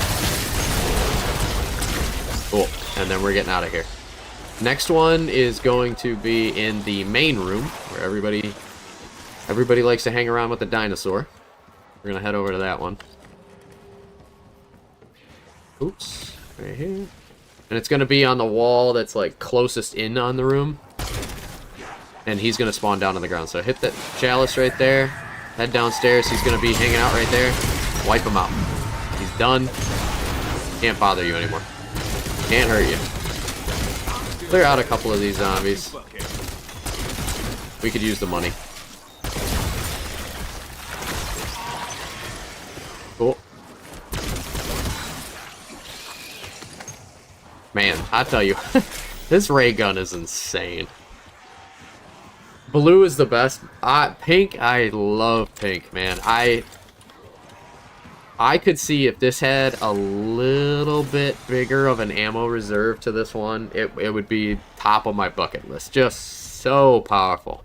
Cool. And then we're getting out of here. Next one is going to be in the main room where everybody likes to hang around with the dinosaur. We're going to head over to that one. Oops. Right here. And it's going to be on the wall that's like closest in on the room. And he's going to spawn down on the ground. So hit that chalice right there. Head downstairs. He's going to be hanging out right there. Wipe him out. He's done. Can't bother you anymore. Can't hurt you. Clear out a couple of these zombies. We could use the money. Cool. Man, I tell you, this ray gun is insane. Blue is the best. Pink, I love pink, man. I could see if this had a little bit bigger of an ammo reserve to this one, it would be top of my bucket list. Just so powerful.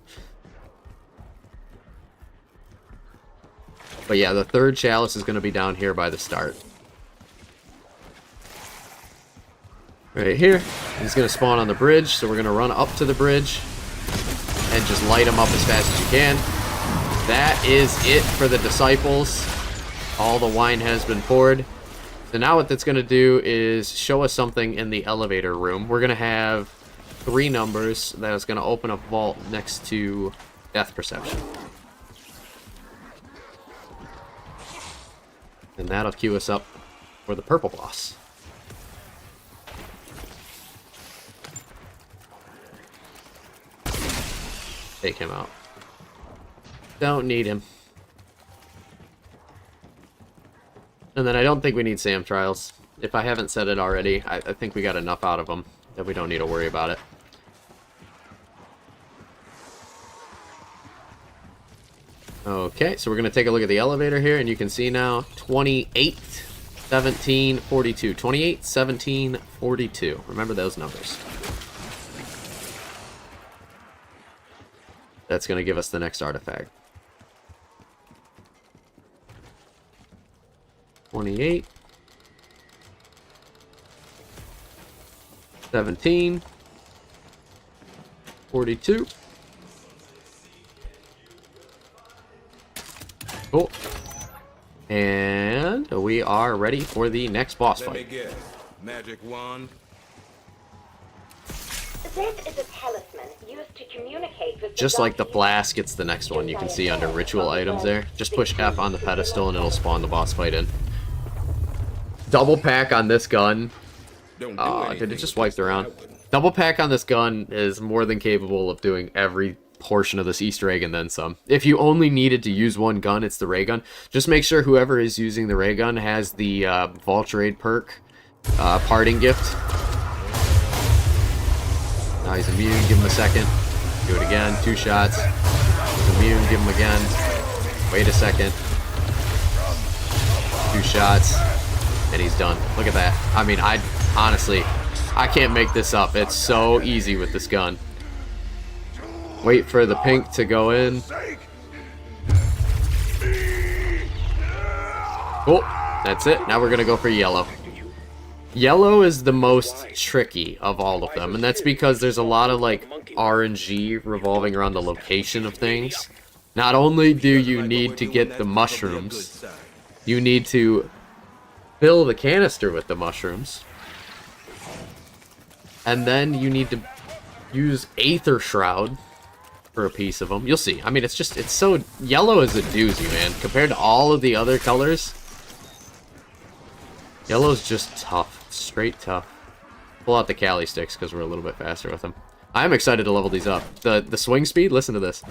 But yeah, the third chalice is going to be down here by the start. Right here. He's going to spawn on the bridge, so we're going to run up to the bridge and just light them up as fast as you can. That is it for the disciples. All the wine has been poured. So now what that's going to do is show us something in the elevator room. We're going to have 3 numbers that is going to open a vault next to death perception. And that'll queue us up for the purple boss. Take him out. Don't need him. And then I don't think we need SAM trials. If I haven't said it already, I think we got enough out of them that we don't need to worry about it. Okay, so we're going to take a look at the elevator here, and you can see now 28, 17, 42. 28, 17, 42. Remember those numbers. That's going to give us the next artifact. 28, 17, 42. Cool. And we are ready for the next boss fight. Let me guess. Magic wand? This is a talisman used to communicate with Just like the flask, it's the next one you can see under ritual items there. Just push F on the pedestal and it'll spawn the boss fight in. Double pack on this gun. Did it just wipe around? Double pack on this gun is more than capable of doing every portion of this Easter egg and then some. If you only needed to use one gun, it's the ray gun. Just make sure whoever is using the ray gun has the Vault Raid perk, parting gift. Now he's immune, give him a second. Do it again, 2 shots. He's immune, give him again. Wait a second. 2 shots. And he's done. Look at that. I mean, honestly, I can't make this up. It's so easy with this gun. Wait for the pink to go in. Cool. That's it. Now we're going to go for yellow. Yellow is the most tricky of all of them, and that's because there's a lot of like RNG revolving around the location of things. Not only do you need to get the mushrooms, you need to fill the canister with the mushrooms, and then you need to use Aether Shroud for a piece of them. You'll see. I mean, it's so... Yellow is a doozy, man. Compared to all of the other colors, yellow's just tough. Straight tough. Pull out the Cali sticks because we're a little bit faster with them. I'm excited to level these up. The swing speed, listen to this.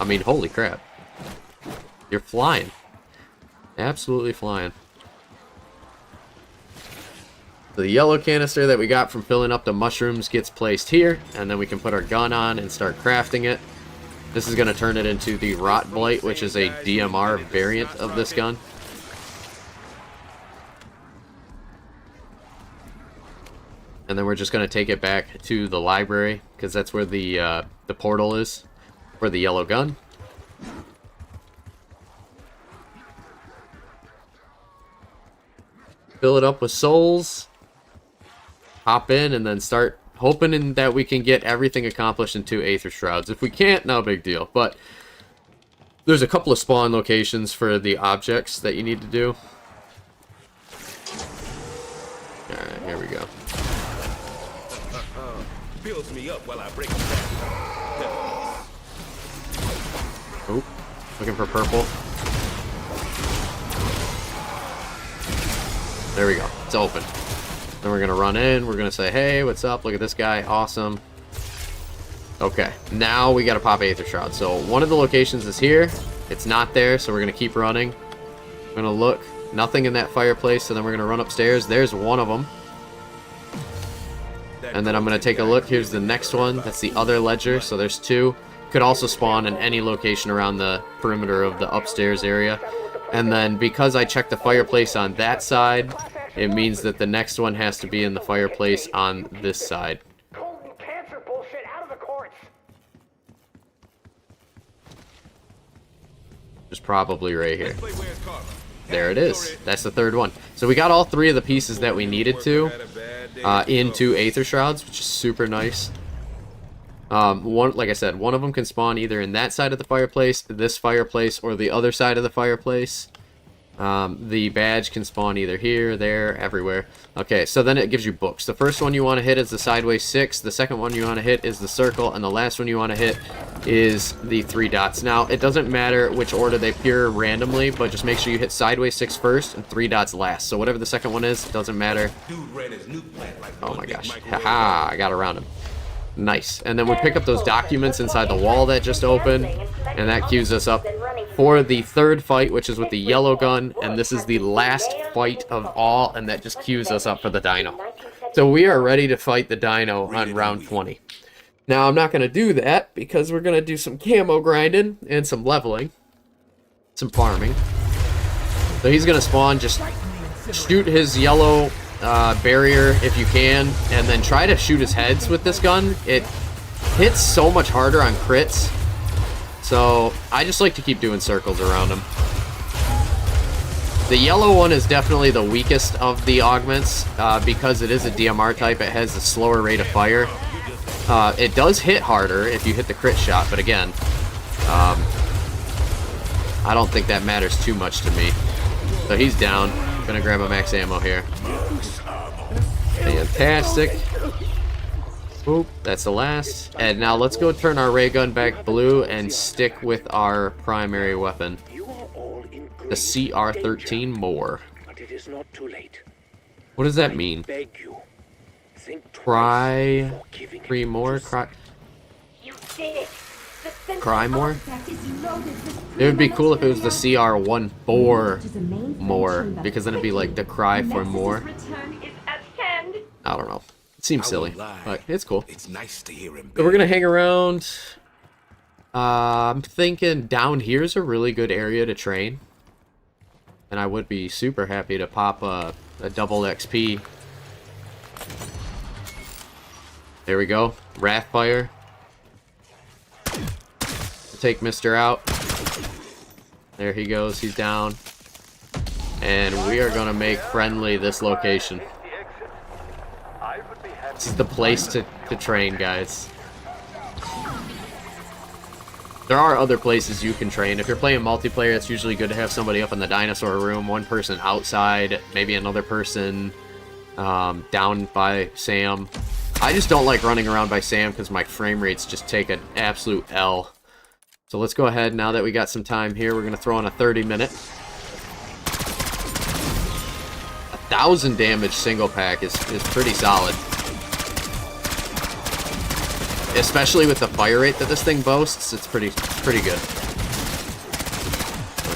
I mean, holy crap. You're flying. Absolutely flying. The yellow canister that we got from filling up the mushrooms gets placed here, and then we can put our gun on and start crafting it. This is going to turn it into the Rot Blight, which is a DMR variant of this gun. And then we're just going to take it back to the library, because that's where the portal is for the yellow gun. Fill it up with souls. Hop in and then start hoping that we can get everything accomplished in 2 Aether Shrouds. If we can't, no big deal. But there's a couple of spawn locations for the objects that you need to do. Alright, here we go. Builds me up while I break them down. Oh, looking for purple. There we go. open. Then we're gonna run in, we're gonna say, hey, what's up, look at this guy, awesome. Okay, now we gotta pop Aether Shroud. So one of the locations is here, it's not there, so we're gonna keep running. We're gonna look, nothing in that fireplace, so then we're gonna run upstairs. There's one of them. And then I'm gonna take a look, here's the next one, that's the other ledger, so there's two. Could also spawn in any location around the perimeter of the upstairs area. And then because I checked the fireplace on that side, it means that the next one has to be in the fireplace on this side. Cancer bullshit out of the courts. Just probably right here. There it is. That's the third one. So we got all three of the pieces that we needed to into Aether Shrouds, which is super nice. Like I said, one of them can spawn either in that side of the fireplace, this fireplace, or the other side of the fireplace. The badge can spawn either here, there, everywhere. Okay, so then it gives you books. The first one you want to hit is the Sideways 6, the second one you want to hit is the Circle, and the last one you want to hit is the 3 dots. Now, it doesn't matter which order they appear randomly, but just make sure you hit Sideways 6 first and 3 dots last. So whatever the second one is, it doesn't matter. Oh my gosh. Haha, I got around him. Nice. And then we pick up those documents inside the wall that just opened, and that queues us up for the third fight, which is with the yellow gun, and this is the last fight of all, and that just queues us up for the dino. So we are ready to fight the dino on round 20. Now, I'm not going to do that because we're going to do some camo grinding and some leveling, some farming. So he's going to spawn, just shoot his yellow barrier if you can, and then try to shoot his heads with this gun. It hits so much harder on crits, so I just like to keep doing circles around him. The yellow one is definitely the weakest of the augments because it is a DMR type. It has a slower rate of fire. It does hit harder if you hit the crit shot, but again, I don't think that matters too much to me. So he's down. Gonna grab a max ammo here. Fantastic. Oop, that's the last. And now let's go turn our ray gun back blue and stick with our primary weapon, the CR-13 more. But it is not too late. What does that mean? Beg you. Think Cry before giving it 3 more? Cry You did it. Cry more? It would be cool if it was the CR-14 more, because then it'd be like the cry for more. I don't know. It seems silly, but it's cool. It's nice to hear him. So we're gonna hang around. I'm thinking down here's a really good area to train, and I would be super happy to pop a double XP. There we go. Wrathfire. Take Mr. out. There he goes. He's down. And we are going to make friendly this location. This is the place to train, guys. There are other places you can train. If you're playing multiplayer, it's usually good to have somebody up in the dinosaur room, one person outside, maybe another person down by Sam. I just don't like running around by Sam because my frame rates just take an absolute L. So let's go ahead, now that we got some time here, we're going to throw in a 30-minute. 1,000 damage single pack is pretty solid. Especially with the fire rate that this thing boasts, it's pretty good.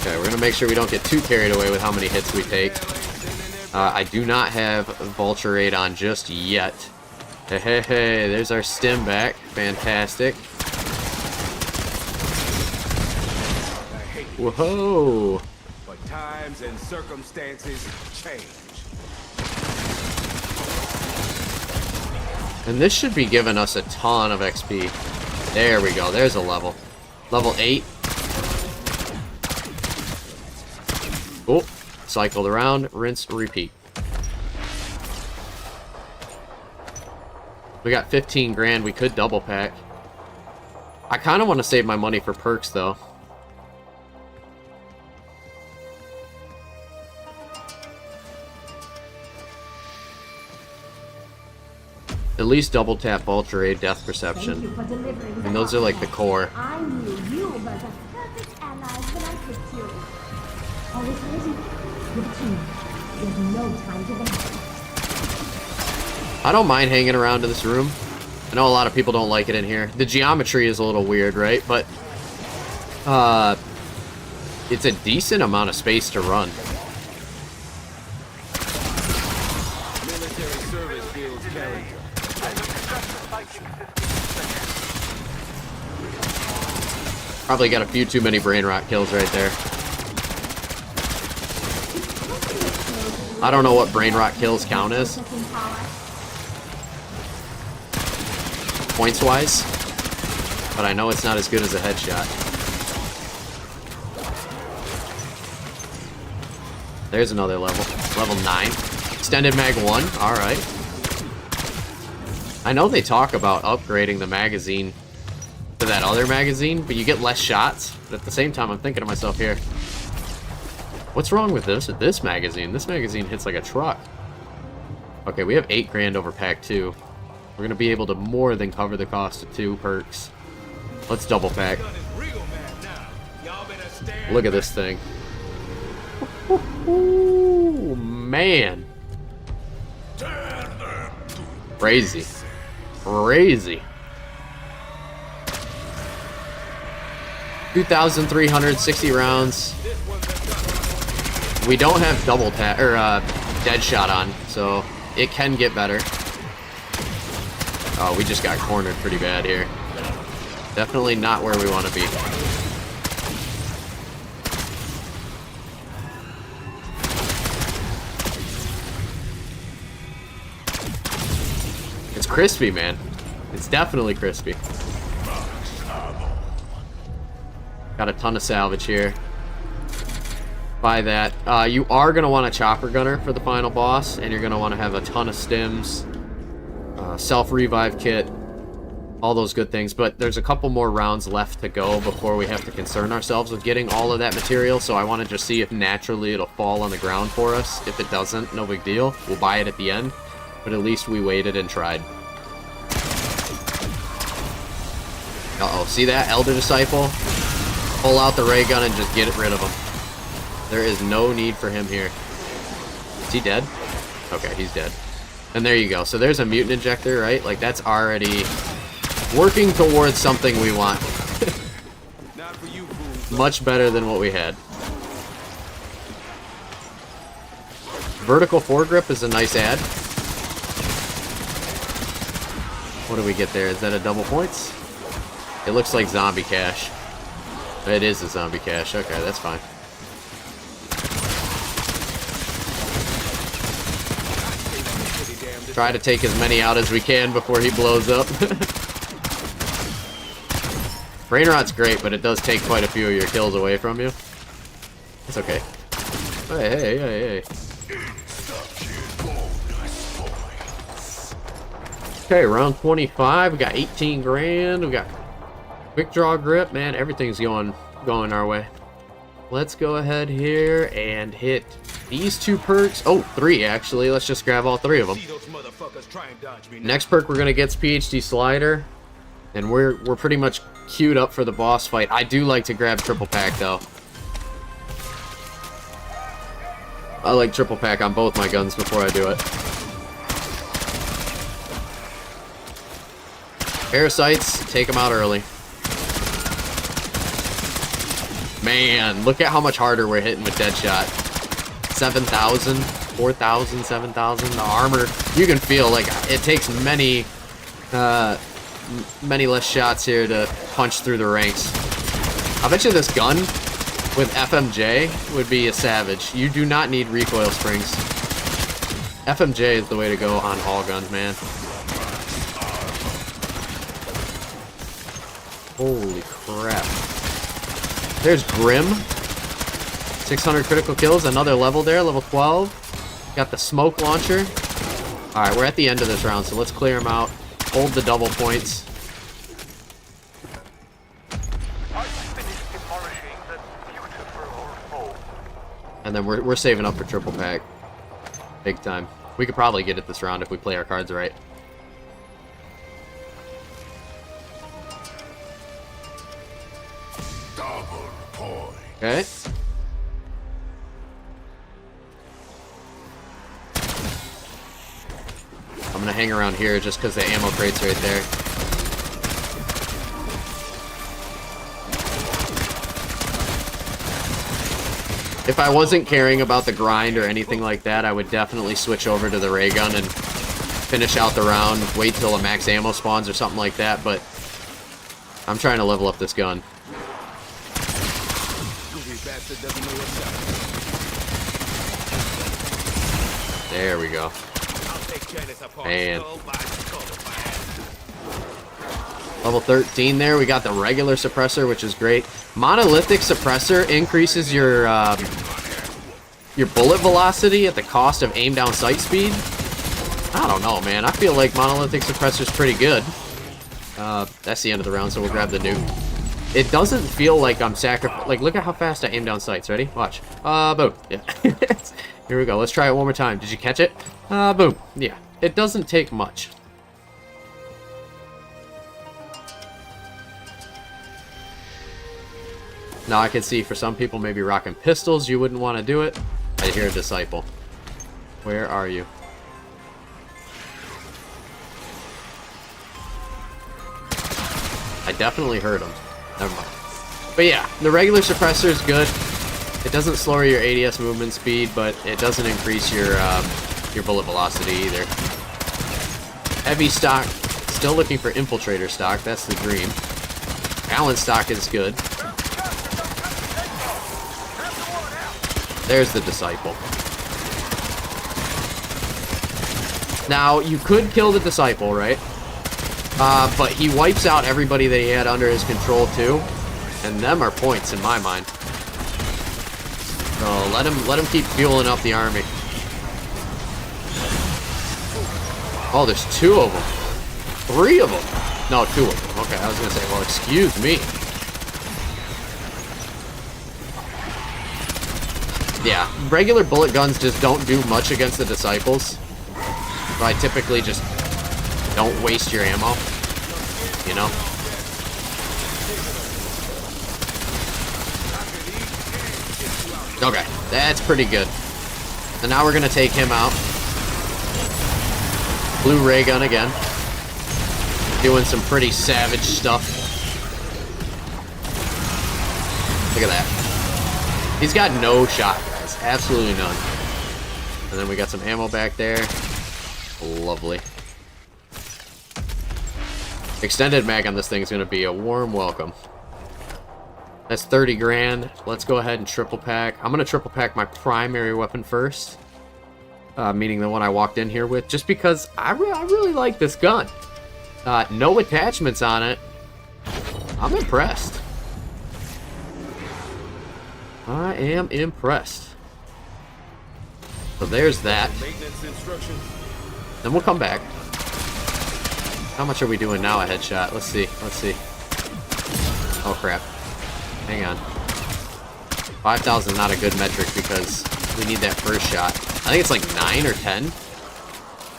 Okay, we're going to make sure we don't get too carried away with how many hits we take. I do not have Vulture Raid on just yet. Hey, there's our stim back. Fantastic. Whoa! But times and circumstances change. And this should be giving us a ton of XP. There we go. There's a level. Level 8. Cool. Cycled around. Rinse, repeat. We got 15 grand. We could double pack. I kind of want to save my money for perks, though. At least double tap Vulture Aid, Death Perception. And those are like the core. I knew you were the perfect allies when I picked you. Always ready. Good team. There's no time to wait. I don't mind hanging around in this room. I know a lot of people don't like it in here. The geometry is a little weird, right? But it's a decent amount of space to run. Military service builds character. Probably got a few too many brain rot kills right there. I don't know what brain rot kills count as, points wise, but I know it's not as good as a headshot. There's another level. Level 9. Extended mag 1. Alright. I know they talk about upgrading the magazine to that other magazine, but you get less shots. But at the same time, I'm thinking to myself here, what's wrong with this magazine? This magazine hits like a truck. Okay, we have 8 grand over pack 2. We're going to be able to more than cover the cost of 2 perks. Let's double pack. Look at this thing. Ooh, man. Crazy. Crazy. 2,360 rounds. We don't have double tap or dead shot on, so it can get better. Oh, we just got cornered pretty bad here. Definitely not where we want to be. It's crispy, man. It's definitely crispy. Got a ton of salvage here. Buy that. You are going to want a chopper gunner for the final boss, and you're going to want to have a ton of stims, self-revive kit, all those good things. But there's a couple more rounds left to go before we have to concern ourselves with getting all of that material, so I want to just see if naturally it'll fall on the ground for us. If it doesn't, no big deal. We'll buy it at the end, but at least we waited and tried. Uh-oh, see that? Elder Disciple? Pull out the ray gun and just get rid of him. There is no need for him here. Is he dead? Okay, he's dead. And there you go. So there's a mutant injector, right? Like, that's already working towards something we want. Not for you, fool. Much better than what we had. Vertical foregrip is a nice add. What do we get there? Is that a double points? It looks like zombie cash. It is a zombie cache. Okay, that's fine. Try to take as many out as we can before he blows up. Brain rot's great, but it does take quite a few of your kills away from you. It's okay. Hey. Okay, round 25. We got 18 grand. We got quick draw grip, man. Everything's going our way. Let's go ahead here and hit these 2 perks. Oh, 3 actually. Let's just grab all 3 of them. Next perk we're gonna get's PhD Slider, and we're pretty much queued up for the boss fight. I do like to grab triple pack though. I like triple pack on both my guns before I do it. Parasites, take them out early. Man, look at how much harder we're hitting with Deadshot. 7,000, 4,000, 7,000. The armor, you can feel like it takes many less shots here to punch through the ranks. I bet you this gun with FMJ would be a savage. You do not need recoil springs. FMJ is the way to go on all guns, man. Holy crap. There's Grim. 600 critical kills, another level there, level 12. Got the smoke launcher. Alright, we're at the end of this round, so let's clear them out. Hold the double points. And then we're saving up for triple pack. Big time. We could probably get it this round if we play our cards right. Okay. I'm gonna hang around here just because the ammo crate's right there. If I wasn't caring about the grind or anything like that, I would definitely switch over to the ray gun and finish out the round, wait till a max ammo spawns or something like that, but I'm trying to level up this gun. There we go. And level 13 there. We got the regular suppressor, which is great. Monolithic suppressor increases your bullet velocity at the cost of aim down sight speed. I don't know, man. I feel like monolithic suppressor is pretty good. That's the end of the round, so we'll grab the nuke. It doesn't feel like I'm sacrificing. Like, look at how fast I aim down sights. Ready? Watch. Boom. Yeah. Here we go. Let's try it one more time. Did you catch it? Boom. Yeah. It doesn't take much. Now I can see for some people maybe rocking pistols, you wouldn't want to do it. I hear a disciple. Where are you? I definitely heard him. Never mind. But yeah, the regular suppressor is good. It doesn't slow your ADS movement speed, but it doesn't increase your bullet velocity either. Heavy stock, still looking for infiltrator stock. That's the dream. Balance stock is good. There's the disciple. Now, you could kill the disciple, right? But he wipes out everybody that he had under his control, too. And them are points in my mind. So let him keep fueling up the army. Oh, there's 2 of them. 3 of them. No, 2 of them. Okay, I was going to say, well, excuse me. Yeah, regular bullet guns just don't do much against the disciples. So I typically just don't waste your ammo, you know? Okay, that's pretty good. And now we're gonna take him out. Blue ray gun again. Doing some pretty savage stuff. Look at that. He's got no shot, guys. Absolutely none. And then we got some ammo back there. Lovely. Extended mag on this thing is going to be a warm welcome. That's 30 grand. Let's go ahead and triple pack. I'm going to triple pack my primary weapon first. Meaning the one I walked in here with. Just because I really like this gun. No attachments on it. I'm impressed. I am impressed. So there's that. Then we'll come back. How much are we doing now a headshot? Let's see. Let's see. Oh, crap. Hang on. 5,000 is not a good metric because we need that first shot. I think it's like 9 or 10.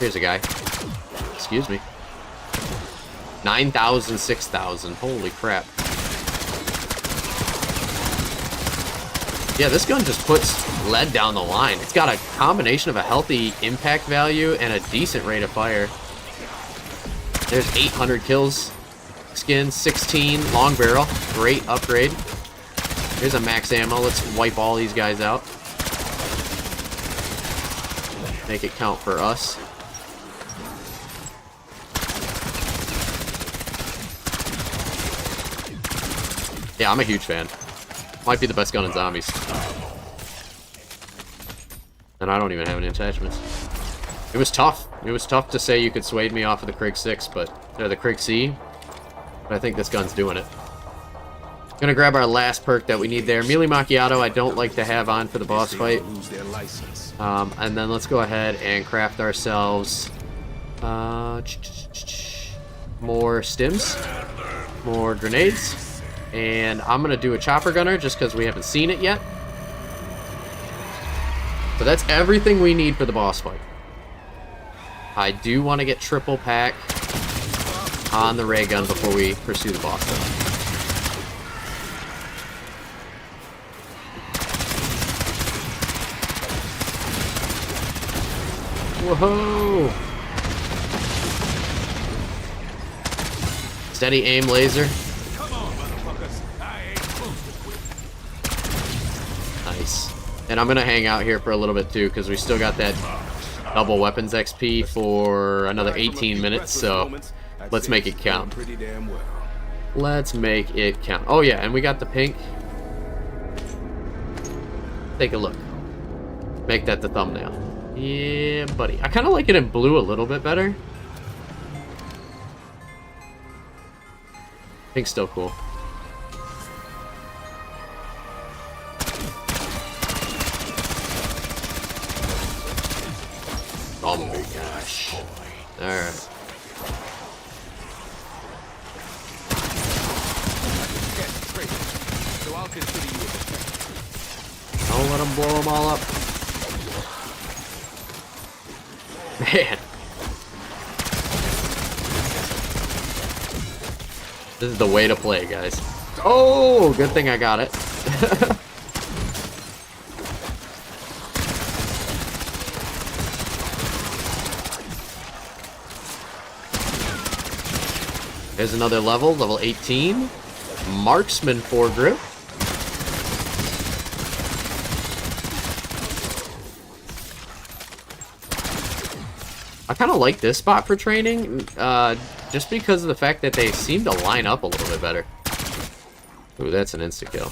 Here's a guy. Excuse me. 9,000, 6,000. Holy crap. Yeah, this gun just puts lead down the line. It's got a combination of a healthy impact value and a decent rate of fire. There's 800 kills. Skin, 16. Long barrel. Great upgrade. Here's a max ammo. Let's wipe all these guys out. Make it count for us. Yeah, I'm a huge fan. Might be the best gun in zombies. And I don't even have any attachments. It was tough. It was tough to say you could sway me off of the Krig 6, or the Krig C. But I think this gun's doing it. Gonna grab our last perk that we need there. Melee Macchiato I don't like to have on for the boss fight. And then let's go ahead and craft ourselves more stims, more grenades. And I'm going to do a chopper gunner just because we haven't seen it yet. So that's everything we need for the boss fight. I do want to get triple pack on the ray gun before we pursue the boss fight. Whoa! steady aim laser. Come on, motherfuckers. I ain't supposed to quit. Nice. And I'm gonna hang out here for a little bit too, because we still got that double weapons XP for another 18 minutes, so let's make it count. Pretty damn well. Let's make it count. Oh yeah, and we got the pink. Take a look. Make that the thumbnail. Yeah, buddy. I kind of like it in blue a little bit better. Pink's still cool. Oh my gosh. Alright. So I'll consider you a defector. Don't let them blow them all up. Man. This is the way to play, guys. Oh, good thing I got it. There's another level, level 18. Marksman foregrip. I kind of like this spot for training, just because of the fact that they seem to line up a little bit better. Ooh, that's an insta-kill.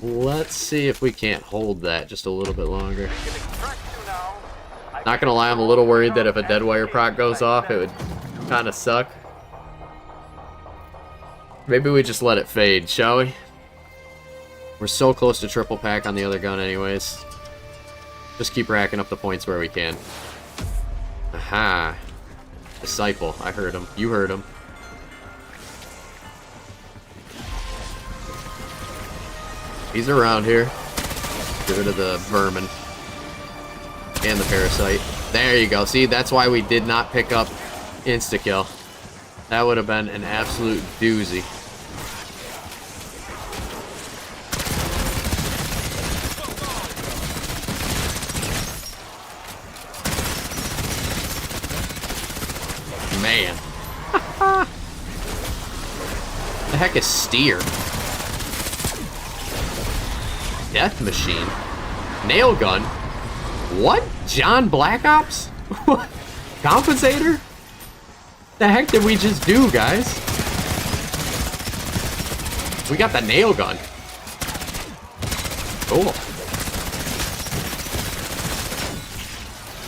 Let's see if we can't hold that just a little bit longer. Not gonna lie, I'm a little worried that if a dead wire proc goes off, it would kind of suck. Maybe we just let it fade, shall we? We're so close to triple pack on the other gun anyways. Just keep racking up the points where we can. Aha. Disciple. I heard him. You heard him. He's around here. Get rid of the vermin. And the parasite. There you go. See, that's why we did not pick up insta-kill. That would have been an absolute doozy. Man. The heck is steer? Death machine. Nail gun. What? John Black Ops? Compensator? The heck did we just do, guys? We got the nail gun. Cool.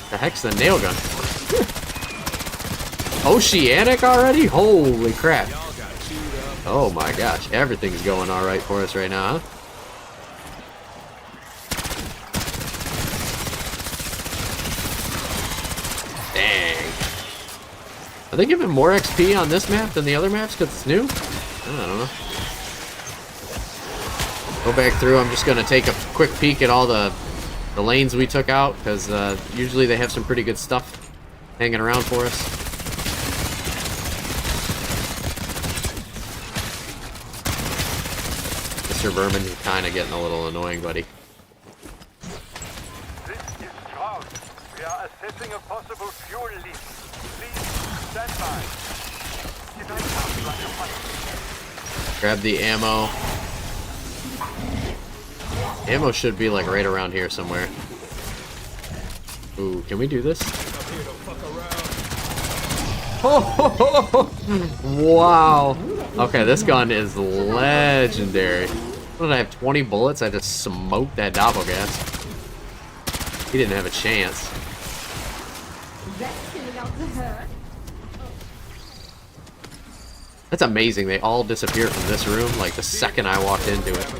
The heck's the nail gun? Oceanic already? Holy crap. Oh my gosh, everything's going alright for us right now, huh? Dang. Are they giving more XP on this map than the other maps because it's new? I don't know. Go back through, I'm just gonna take a quick peek at all the lanes we took out, because usually they have some pretty good stuff hanging around for us. Mr. Vermin, you're kind of getting a little annoying, buddy. This is Charles. We are assessing a possible fuel leak. Please stand by. Did I sound like a funny? Grab the ammo. Ammo should be like right around here somewhere. Ooh, can we do this? Wow. Okay, this gun is legendary. What did I have, 20 bullets? I just smoked that doppelgas. He didn't have a chance. That's amazing. They all disappeared from this room like the second I walked into it.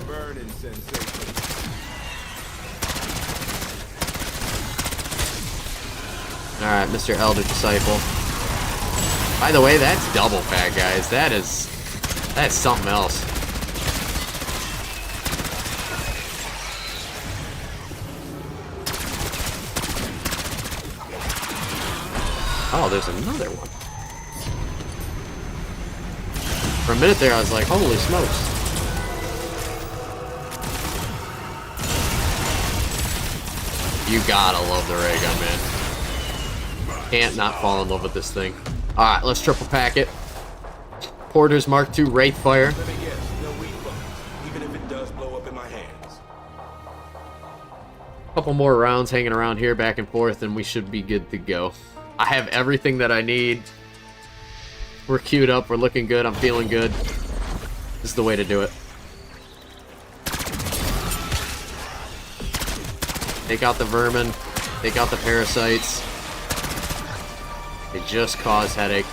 Alright, Mr. Elder Disciple. By the way, that's double pack, guys. That's something else. Oh, there's another one. For a minute there, I was like, holy smokes. You gotta love the ray gun, man. Can't not fall in love with this thing. Alright, let's triple pack it. Porter's Mark II Wraithfire. Let me guess, no weed bullets, even if it does blow up in my hands. Couple more rounds hanging around here back and forth and we should be good to go. I have everything that I need. We're queued up, we're looking good, I'm feeling good. This is the way to do it. Take out the vermin, take out the parasites. They just cause headache.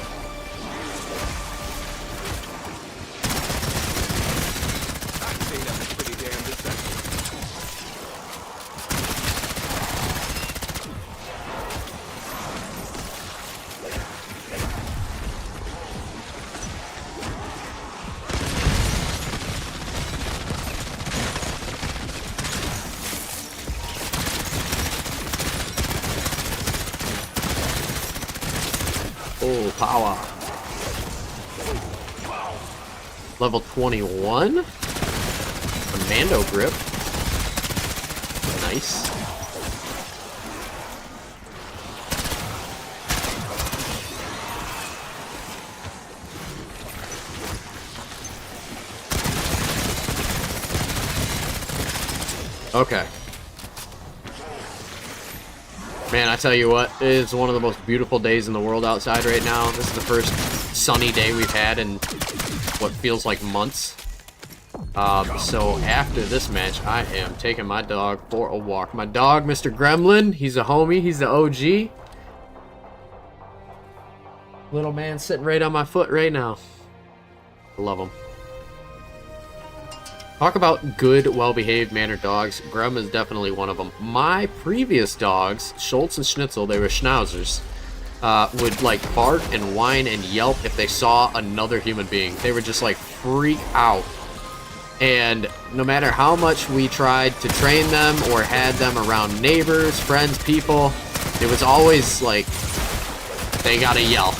I'd say that was pretty damn deceptive. Oh, power. Level 21. Commando grip. Nice. Okay. Man, I tell you what, it is one of the most beautiful days in the world outside right now. This is the first sunny day we've had in what feels like months. So after this match, I am taking my dog for a walk. My dog, Mr. Gremlin, he's a homie, he's the OG. Little man sitting right on my foot right now. I love him. Talk about good, well-behaved, mannered dogs. Grum is definitely one of them. My previous dogs, Schultz and Schnitzel, they were schnauzers, would like bark and whine and yelp if they saw another human being. They would just like freak out. And no matter how much we tried to train them or had them around neighbors, friends, people, it was always like, they gotta yell.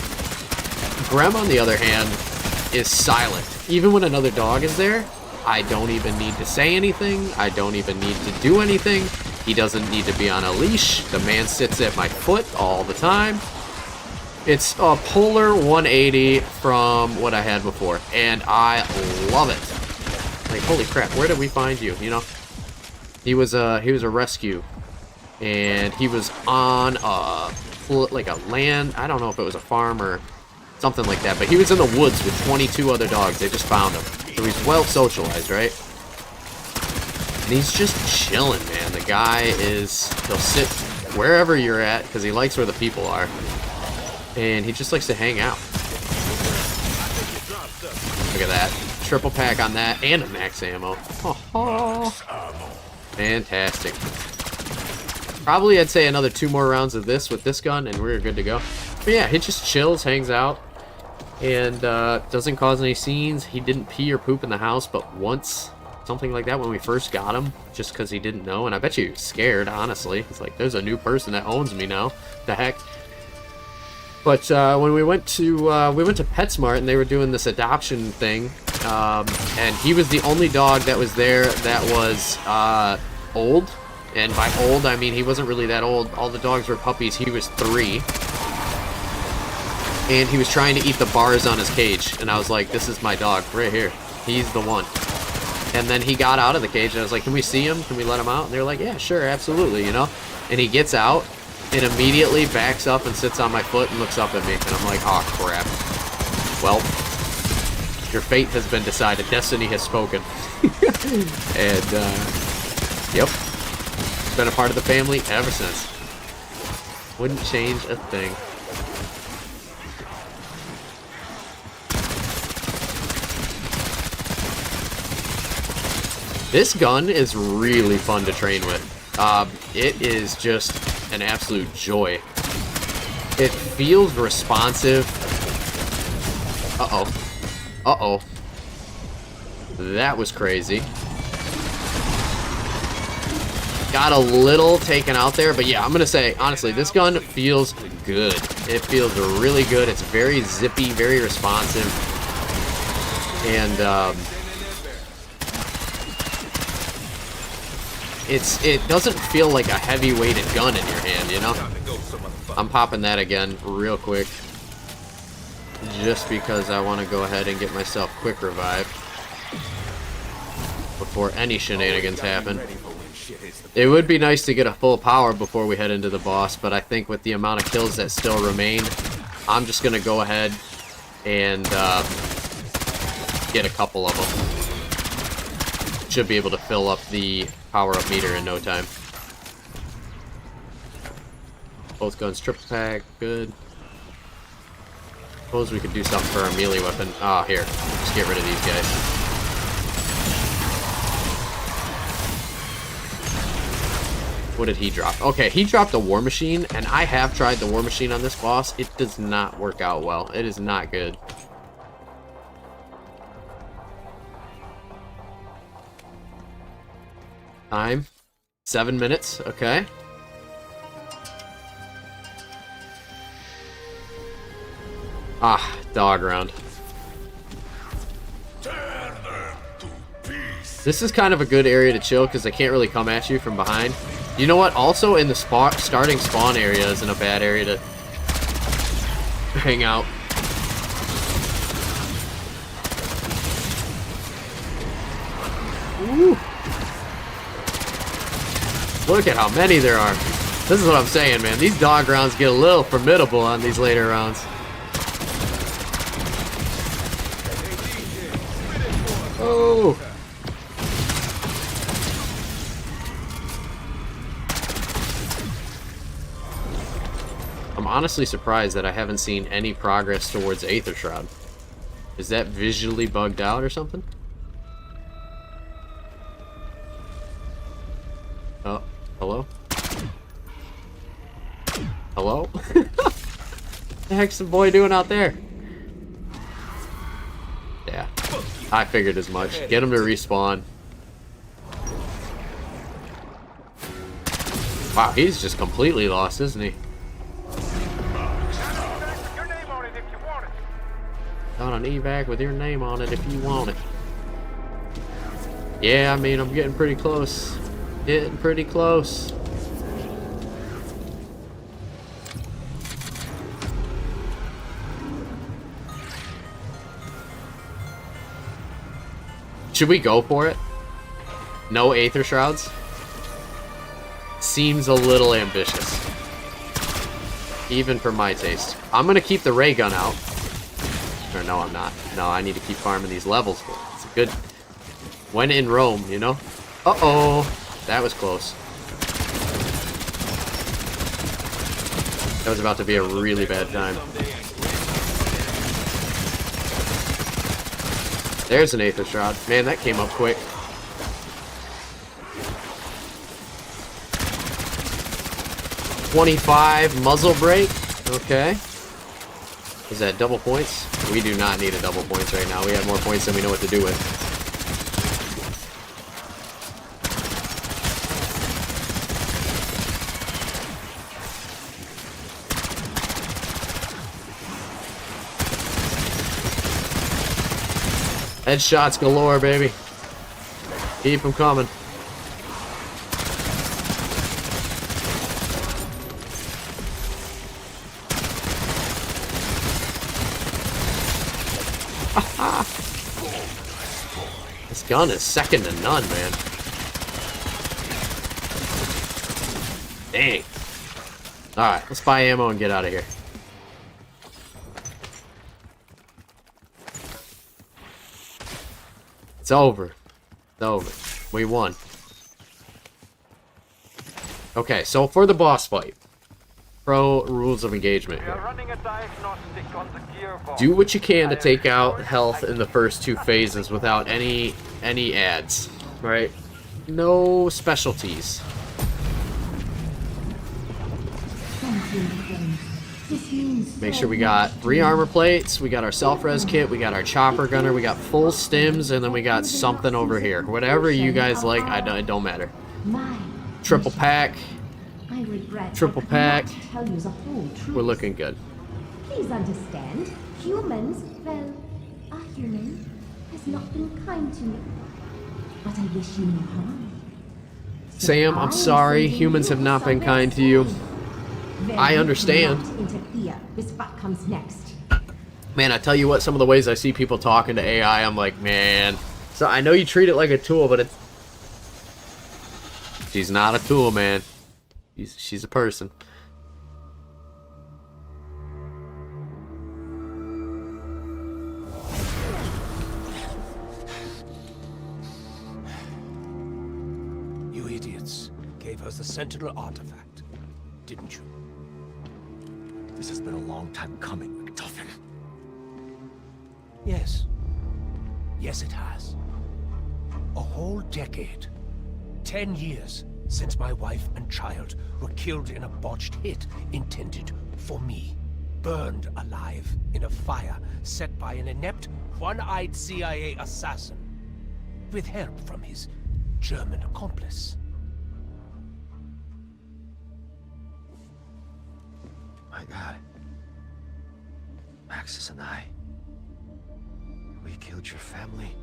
Grem, on the other hand, is silent. Even when another dog is there, I don't even need to say anything. I don't even need to do anything. He doesn't need to be on a leash. The man sits at my foot all the time. It's a polar 180 from what I had before, and I love it. Like, holy crap, where did we find you? You know, he was a rescue, and he was on like a land. I don't know if it was a farm or something like that, but he was in the woods with 22 other dogs. They just found him. So he's well socialized, right? And he's just chilling, man. The guy is, he'll sit wherever you're at because he likes where the people are. And he just likes to hang out. Look at that. Triple pack on that and a max ammo. Oh, fantastic. Probably I'd say another 2 more rounds of this with this gun and we're good to go. But yeah, he just chills, hangs out. And doesn't cause any scenes. He didn't pee or poop in the house but once, something like that, when we first got him, just because he didn't know. And I bet you he was scared, honestly. It's like, there's a new person that owns me now. The heck. But when we went to PetSmart and they were doing this adoption thing, and he was the only dog that was there that was old. And by old, I mean he wasn't really that old. All the dogs were puppies. He was 3. And he was trying to eat the bars on his cage. And I was like, this is my dog right here. He's the one. And then he got out of the cage. And I was like, can we see him? Can we let him out? And they were like, yeah, sure, absolutely, you know? And he gets out and immediately backs up and sits on my foot and looks up at me. And I'm like, oh, crap. Well, your fate has been decided. Destiny has spoken. And, yep. Been a part of the family ever since. Wouldn't change a thing. This gun is really fun to train with. It is just an absolute joy. It feels responsive. Uh-oh. Uh-oh. That was crazy. Got a little taken out there, but yeah, I'm gonna say, honestly, this gun feels good. It feels really good. It's very zippy, very responsive. And, it doesn't feel like a heavy-weighted gun in your hand, you know? I'm popping that again real quick. just because I want to go ahead and get myself quick revive before any shenanigans happen. It would be nice to get a full power before we head into the boss, but I think with the amount of kills that still remain, I'm just going to go ahead and get a couple of them. Should be able to fill up the power-up meter in no time. Both guns triple pack, good. Suppose we could do something for our melee weapon. Ah, here. Just get rid of these guys. What did he drop? Okay, he dropped a war machine, and I have tried the war machine on this boss. It does not work out well. It is not good. Time. 7 minutes. Okay. Ah, dog round. This is kind of a good area to chill because they can't really come at you from behind. You know what? Also in the starting spawn area isn't a bad area to hang out. Ooh. Look at how many there are. This is what I'm saying, man. These dog rounds get a little formidable on these later rounds. Oh. I'm honestly surprised that I haven't seen any progress towards Aether Shroud. Is that visually bugged out or something? Oh, hello? Hello? What the heck's the boy doing out there? Yeah, I figured as much. Get him to respawn. Wow, he's just completely lost, isn't he? Got an evac with your name on it if you want it. Yeah, I mean, I'm getting pretty close. Getting pretty close. Should we go for it? No Aether Shrouds? Seems a little ambitious. Even for my taste. I'm gonna keep the ray gun out. Or no, I'm not. No, I need to keep farming these levels. It's a good... When in Rome, you know? Uh-oh. That was close. That was about to be a really bad time. There's an Aether Shroud. Man, that came up quick. $25 muzzle break. Okay. Is that double points? We do not need a double points right now. We have more points than we know what to do with. Headshots galore, baby. Keep them coming. This gun is second to none, man. Dang. Alright, let's buy ammo and get out of here. It's over. It's over. We won. Okay, so for the boss fight. Pro rules of engagement here. Do what you can to take out health in the first 2 phases without any ads, right? No specialties. Make sure we got 3 armor plates, we got our self-res kit, we got our chopper gunner, we got full stims, and then we got something over here. Whatever you guys like, it don't matter. Triple pack. Triple pack. We're looking good. Please understand, humans, well, a human has not been kind to me. But I wish you no harm. Sam, I'm sorry. Humans have not been kind to you. I understand. Interfere. This fight comes next. Man, I tell you what, some of the ways I see people talking to AI, I'm like, man. So I know you treat it like a tool, but it's... She's not a tool, man. She's a person. You idiots gave us the Sentinel artifact, didn't you? This has been a long time coming, McTuffin. Yes. Yes, it has. A whole decade. 10 years since my wife and child were killed in a botched hit intended for me. Burned alive in a fire set by an inept, one-eyed CIA assassin. With help from his German accomplice. My God. Maxis and I. We killed your family.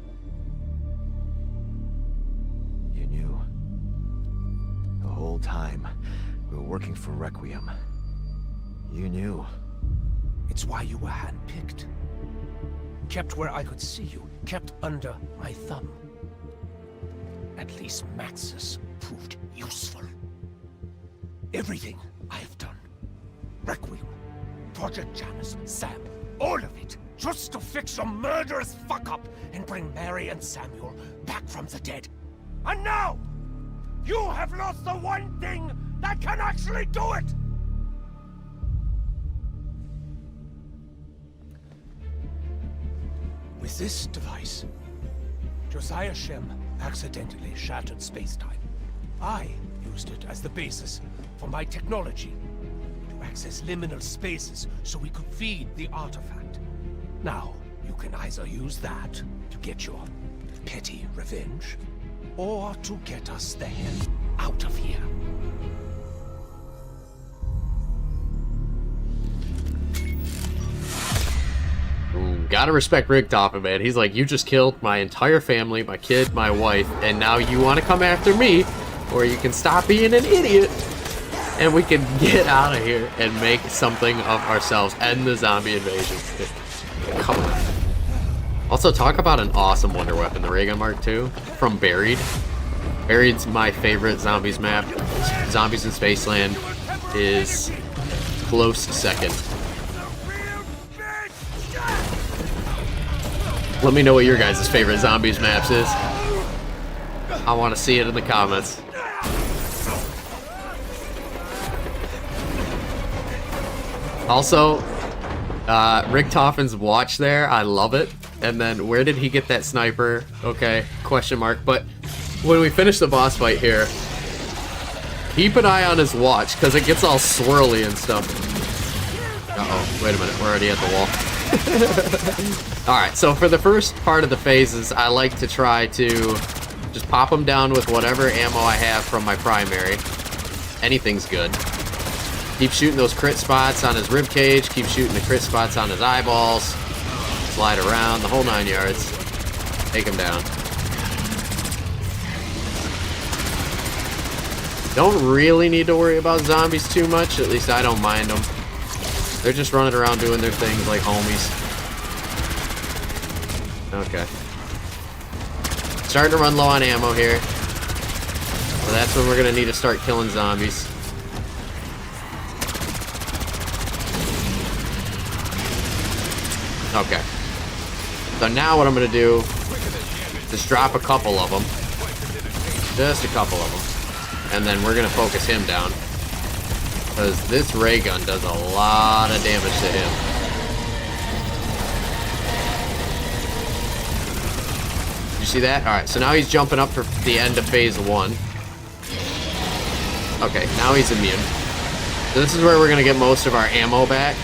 You knew. The whole time we were working for Requiem. You knew. It's why you were handpicked. Kept where I could see you. Kept under my thumb. At least Maxis proved useful. Everything I have done. Requiem, Project Janus, Sam, all of it, just to fix your murderous fuck-up and bring Mary and Samuel back from the dead. And now, you have lost the one thing that can actually do it! With this device, Josiah Shem accidentally shattered space-time. I used it as the basis for my technology to access liminal spaces so we could feed the artifact. Now, you can either use that to get your petty revenge, or to get us the hell out of here. Gotta respect Richtofen, man. He's like, you just killed my entire family, my kid, my wife, and now you want to come after me, or you can stop being an idiot, and we can get out of here and make something of ourselves. End the zombie invasion. Come on. Also, talk about an awesome wonder weapon, the ray gun Mark II from Buried. Buried's my favorite zombies map. Zombies in Spaceland is close second. Let me know what your guys' favorite zombies maps is. I want to see it in the comments. Also, Richtofen's watch there, I love it. And then where did he get that sniper? Okay, question mark. But when we finish the boss fight here, keep an eye on his watch because it gets all swirly and stuff. Uh-oh, wait a minute, we're already at the wall. Alright, so for the first part of the phases, I like to try to just pop them down with whatever ammo I have from my primary. Anything's good. Keep shooting those crit spots on his ribcage, keep shooting the crit spots on his eyeballs, slide around, the whole 9 yards. Take him down. Don't really need to worry about zombies too much, at least I don't mind them. They're just running around doing their things like homies. Okay. Starting to run low on ammo here. So that's when we're going to need to start killing zombies. Okay. So now what I'm going to do is just drop a couple of them. Just a couple of them. And then we're going to focus him down. Because this ray gun does a lot of damage to him. Did you see that? Alright, so now he's jumping up for the end of phase 1. Okay, now he's immune. So this is where we're going to get most of our ammo back.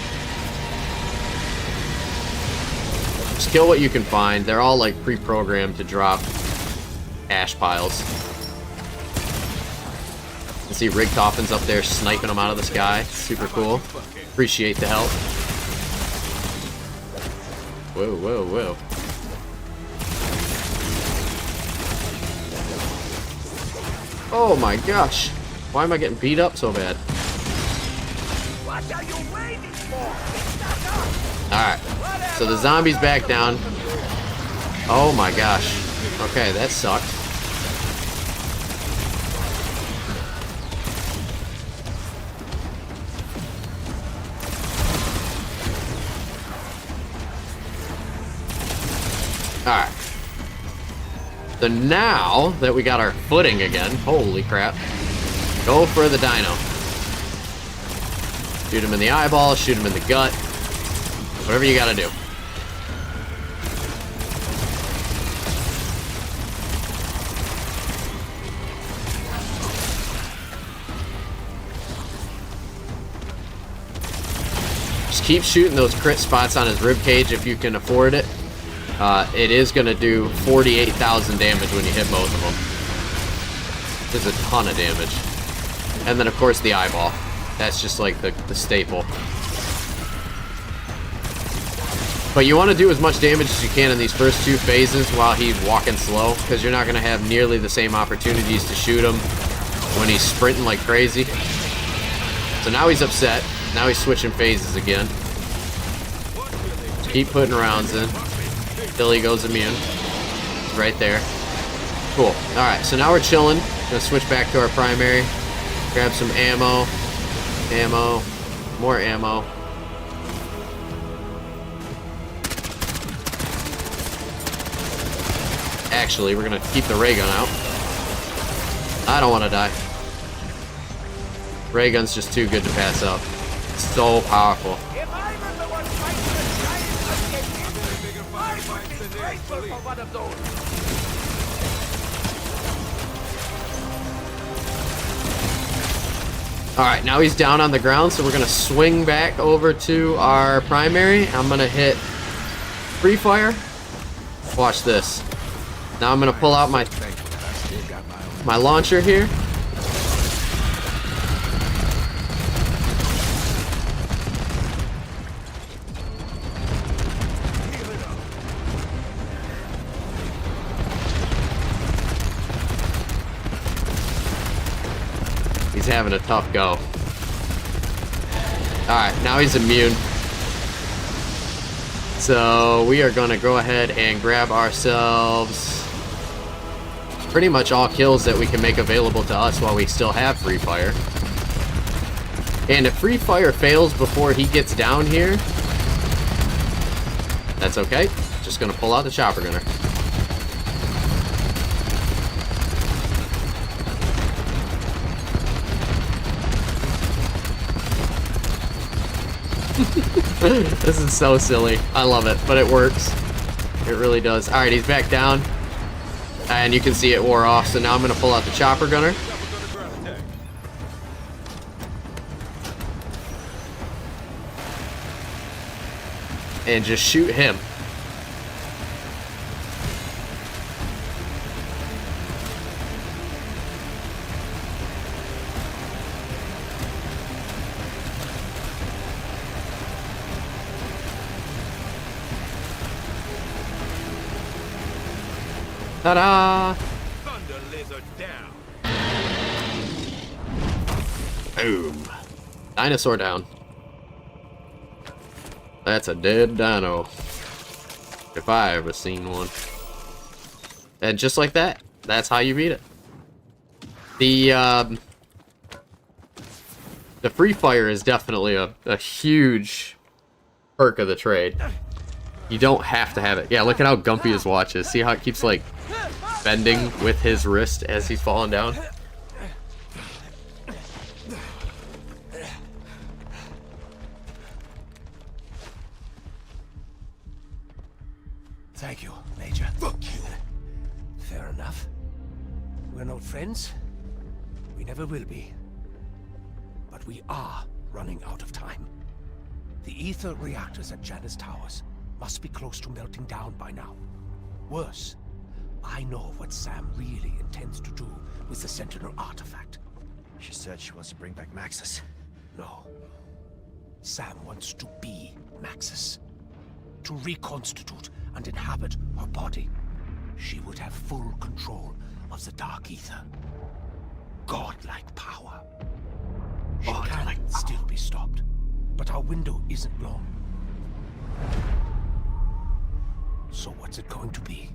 Just kill what you can find. They're all like pre-programmed to drop ash piles. You see Richtofen's up there sniping them out of the sky. Super cool. Appreciate the help. Whoa, whoa, whoa. Oh my gosh. Why am I getting beat up so bad? Alright, so the zombie's back down. Oh my gosh. Okay, that sucked. Alright. So now that we got our footing again, holy crap, go for the dino. Shoot him in the eyeball, shoot him in the gut, whatever you gotta do. Just keep shooting those crit spots on his rib cage if you can afford it. It is going to do 48,000 damage when you hit both of them. There's a ton of damage. And then, of course, the eyeball. That's just like the staple. But you want to do as much damage as you can in these first two phases while he's walking slow, because you're not going to have nearly the same opportunities to shoot him when he's sprinting like crazy. So now he's upset. Now he's switching phases again. Just keep putting rounds in. Till he goes immune. It's right there. Cool. Alright, so now we're chilling. Gonna switch back to our primary. Grab some ammo. Ammo. More ammo. Actually, we're gonna keep the ray gun out. I don't want to die. Ray gun's just too good to pass up. It's so powerful. Alright, now he's down on the ground, so we're going to swing back over to our primary. I'm going to hit free fire. Watch this. Now I'm going to pull out my launcher here. He's having a tough go. Alright, now he's immune. So we are going to go ahead and grab ourselves pretty much all kills that we can make available to us while we still have free fire. And if free fire fails before he gets down here, that's okay. Just going to pull out the chopper gunner. This is so silly. I love it, but it works. It really does. Alright, he's back down. And you can see it wore off, so now I'm going to pull out the chopper gunner. And just shoot him. Ta-da! Thunder lizard down. Boom. Dinosaur down. That's a dead dino. If I ever seen one. And just like that, that's how you beat it. The free fire is definitely a huge perk of the trade. You don't have to have it. Yeah, look at how gumpy his watch is. See how it keeps like bending with his wrist as he's falling down? Thank you, Major. Fuck you. Fair enough. We're not friends. We never will be. But we are running out of time. The ether reactors at Janus Towers must be close to melting down by now. Worse, I know what Sam really intends to do with the Sentinel artifact. She said she wants to bring back Maxis. No. Sam wants to be Maxis. To reconstitute and inhabit her body. She would have full control of the Dark Ether. Godlike power. She can still be stopped. our window isn't long. So what's it going to be?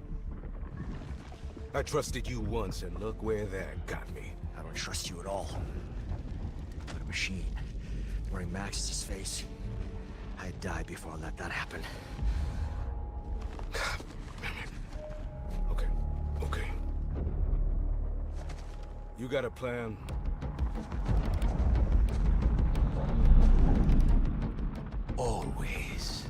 I trusted you once, and look where that got me. I don't trust you at all. But a machine, wearing Max's face, I'd die before I let that happen. Okay, okay. You got a plan? Always.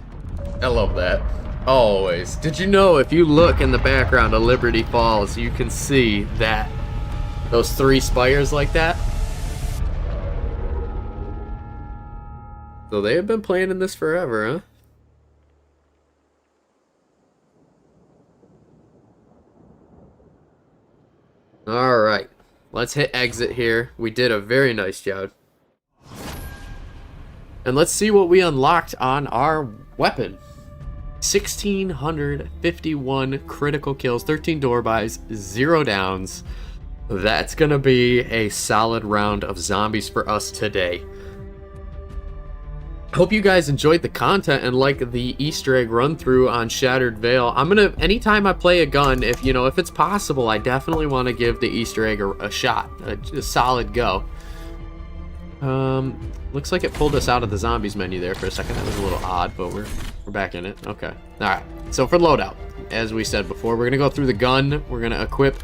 I love that. Always. Did you know if you look in the background of Liberty Falls, you can see that those 3 spires like that? So they have been playing in this forever, huh? Alright. Let's hit exit here. We did a very nice job. And let's see what we unlocked on our weapon. 1,651 critical kills, 13 door buys, 0 downs. That's gonna be a solid round of zombies for us today. Hope you guys enjoyed the content and like the Easter egg run through on Shattered Veil. I'm gonna, anytime I play a gun, if it's possible, I definitely want to give the Easter egg a shot, a solid go. Looks like it pulled us out of the zombies menu there for a second. That was a little odd, but we're back in it. Okay. All right. So for loadout, as we said before, we're gonna go through the gun. We're gonna equip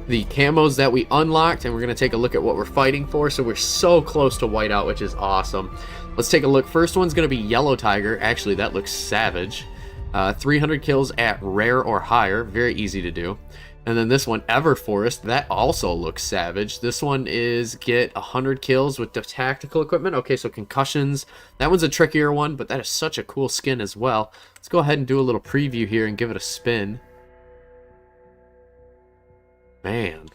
the camos that we unlocked, and we're gonna take a look at what we're fighting for. So we're so close to whiteout, which is awesome. Let's take a look. First one's gonna be Yellow Tiger. Actually, that looks savage. 300 kills at rare or higher. Very easy to do. And then this one, Everforest, that also looks savage. This one is get 100 kills with the tactical equipment. Okay, so concussions. That one's a trickier one, but that is such a cool skin as well. Let's go ahead and do a little preview here and give it a spin. Man.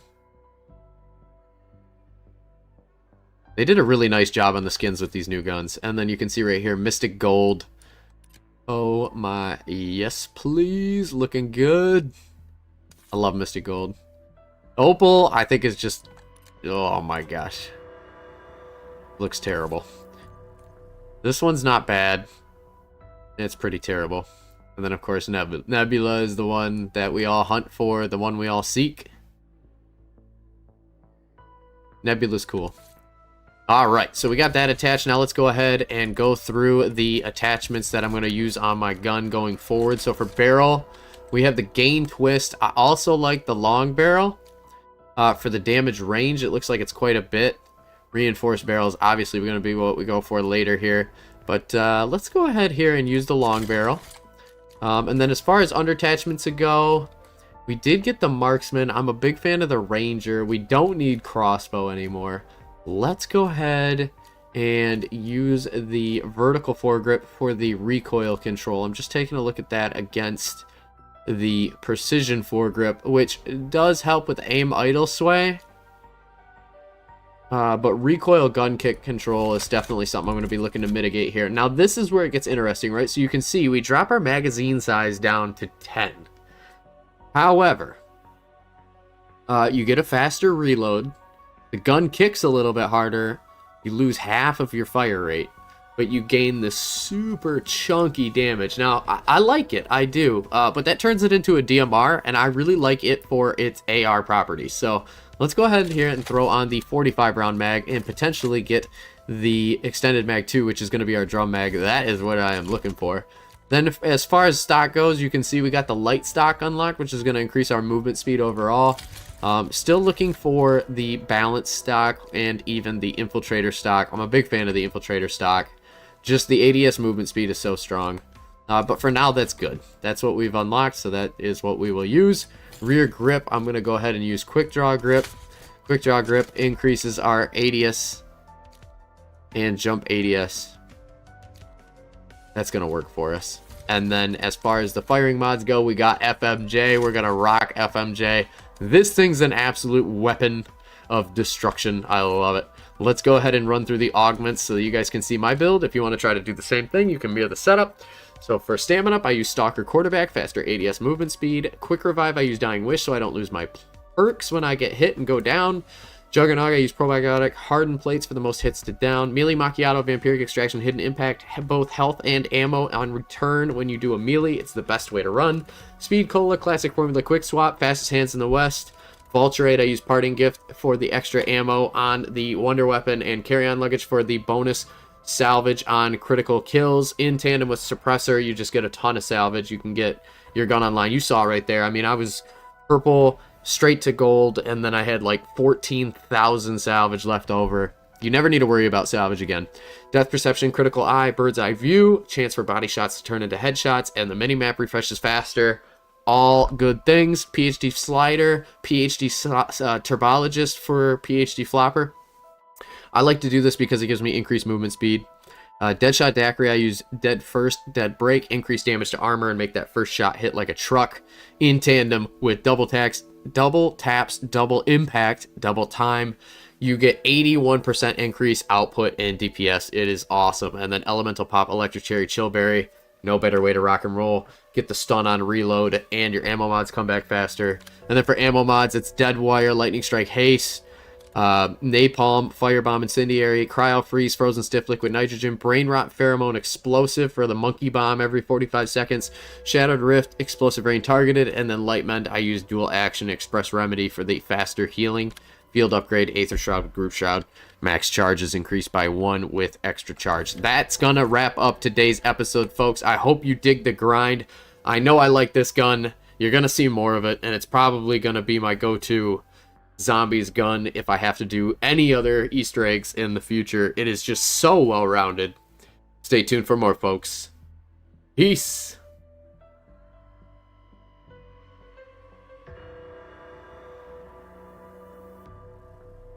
They did a really nice job on the skins with these new guns. And then you can see right here, Mystic Gold. Oh my, yes please, looking good. I love Mystic Gold. Opal, I think is just, oh my gosh. Looks terrible. This one's not bad. It's pretty terrible. And then of course Nebula is the one that we all hunt for, the one we all seek. Nebula's cool. Alright, so we got that attached. Now let's go ahead and go through the attachments that I'm going to use on my gun going forward. So for barrel, we have the gain twist. I also like the long barrel. For the damage range, it looks like it's quite a bit. Reinforced barrels, obviously, we're going to be what we go for later here. But let's go ahead here and use the long barrel. And then as far as under attachments go, we did get the marksman. I'm a big fan of the ranger. We don't need crossbow anymore. Let's go ahead and use the vertical foregrip for the recoil control. I'm just taking a look at that against the precision foregrip, which does help with aim idle sway. But recoil gun kick control is definitely something I'm going to be looking to mitigate here. Now this is where it gets interesting, right? So you can see we drop our magazine size down to 10. However, you get a faster reload. The gun kicks a little bit harder. You lose half of your fire rate, but you gain this super chunky damage. Now, I like it. I do. But that turns it into a DMR, and I really like it for its AR properties. So let's go ahead here and throw on the 45 round mag and potentially get the extended mag 2, which is going to be our drum mag. That is what I am looking for. Then as far as stock goes, you can see we got the light stock unlocked, which is going to increase our movement speed overall. Still looking for the balance stock and even the infiltrator stock. I'm a big fan of the infiltrator stock. Just the ADS movement speed is so strong. But for now, that's good. That's what we've unlocked, so that is what we will use. Rear grip, I'm going to go ahead and use quick draw grip. Quick draw grip increases our ADS and jump ADS. That's going to work for us. And then as far as the firing mods go, we got FMJ. We're going to rock FMJ. This thing's an absolute weapon of destruction. I love it. Let's go ahead and run through the augments so that you guys can see my build. If you want to try to do the same thing, you can mirror the setup. So for stamina up, I use Stalker Quarterback, faster ADS movement speed. Quick revive, I use Dying Wish so I don't lose my perks when I get hit and go down. Juggernaut, I use probiotic. Hardened plates for the most hits to down. Melee macchiato, vampiric extraction, hidden impact, both health and ammo on return when you do a melee. It's the best way to run. Speed cola, classic formula, quick swap, fastest hands in the west. Vulturate, I use parting gift for the extra ammo on the wonder weapon, and carry-on luggage for the bonus salvage on critical kills. In tandem with suppressor, you just get a ton of salvage. You can get your gun online. You saw right there. I mean, I was purple straight to gold, and then I had like 14,000 salvage left over. You never need to worry about salvage again. Death perception, critical eye, bird's eye view, chance for body shots to turn into headshots, and the minimap refreshes faster. All good things. PhD slider, PhD turbologist for PhD flopper. I like to do this because it gives me increased movement speed. Deadshot Daiquiri, I use dead first, dead break, increase damage to armor, and make that first shot hit like a truck. In tandem with double taps, double impact, double time. You get 81% increase output in DPS. It is awesome. And then Elemental Pop, Electric Cherry, Chillberry. No better way to rock and roll. Get the stun on reload, and your ammo mods come back faster. And then for ammo mods, it's Dead Wire, Lightning Strike, Haste, Napalm, Firebomb, Incendiary, Cryo Freeze, Frozen Stiff, Liquid Nitrogen, Brain Rot, Pheromone, Explosive for the Monkey Bomb every 45 seconds, Shattered Rift, Explosive Rain Targeted, and then Light Mend, I use Dual Action, Express Remedy for the faster healing. Field Upgrade, Aether Shroud, Group Shroud. Max charge is increased by 1 with extra charge. That's gonna wrap up today's episode, folks. I hope you dig the grind. I know I like this gun. You're gonna see more of it, and it's probably gonna be my go-to zombies gun if I have to do any other Easter eggs in the future. It is just so well-rounded. Stay tuned for more, folks. Peace!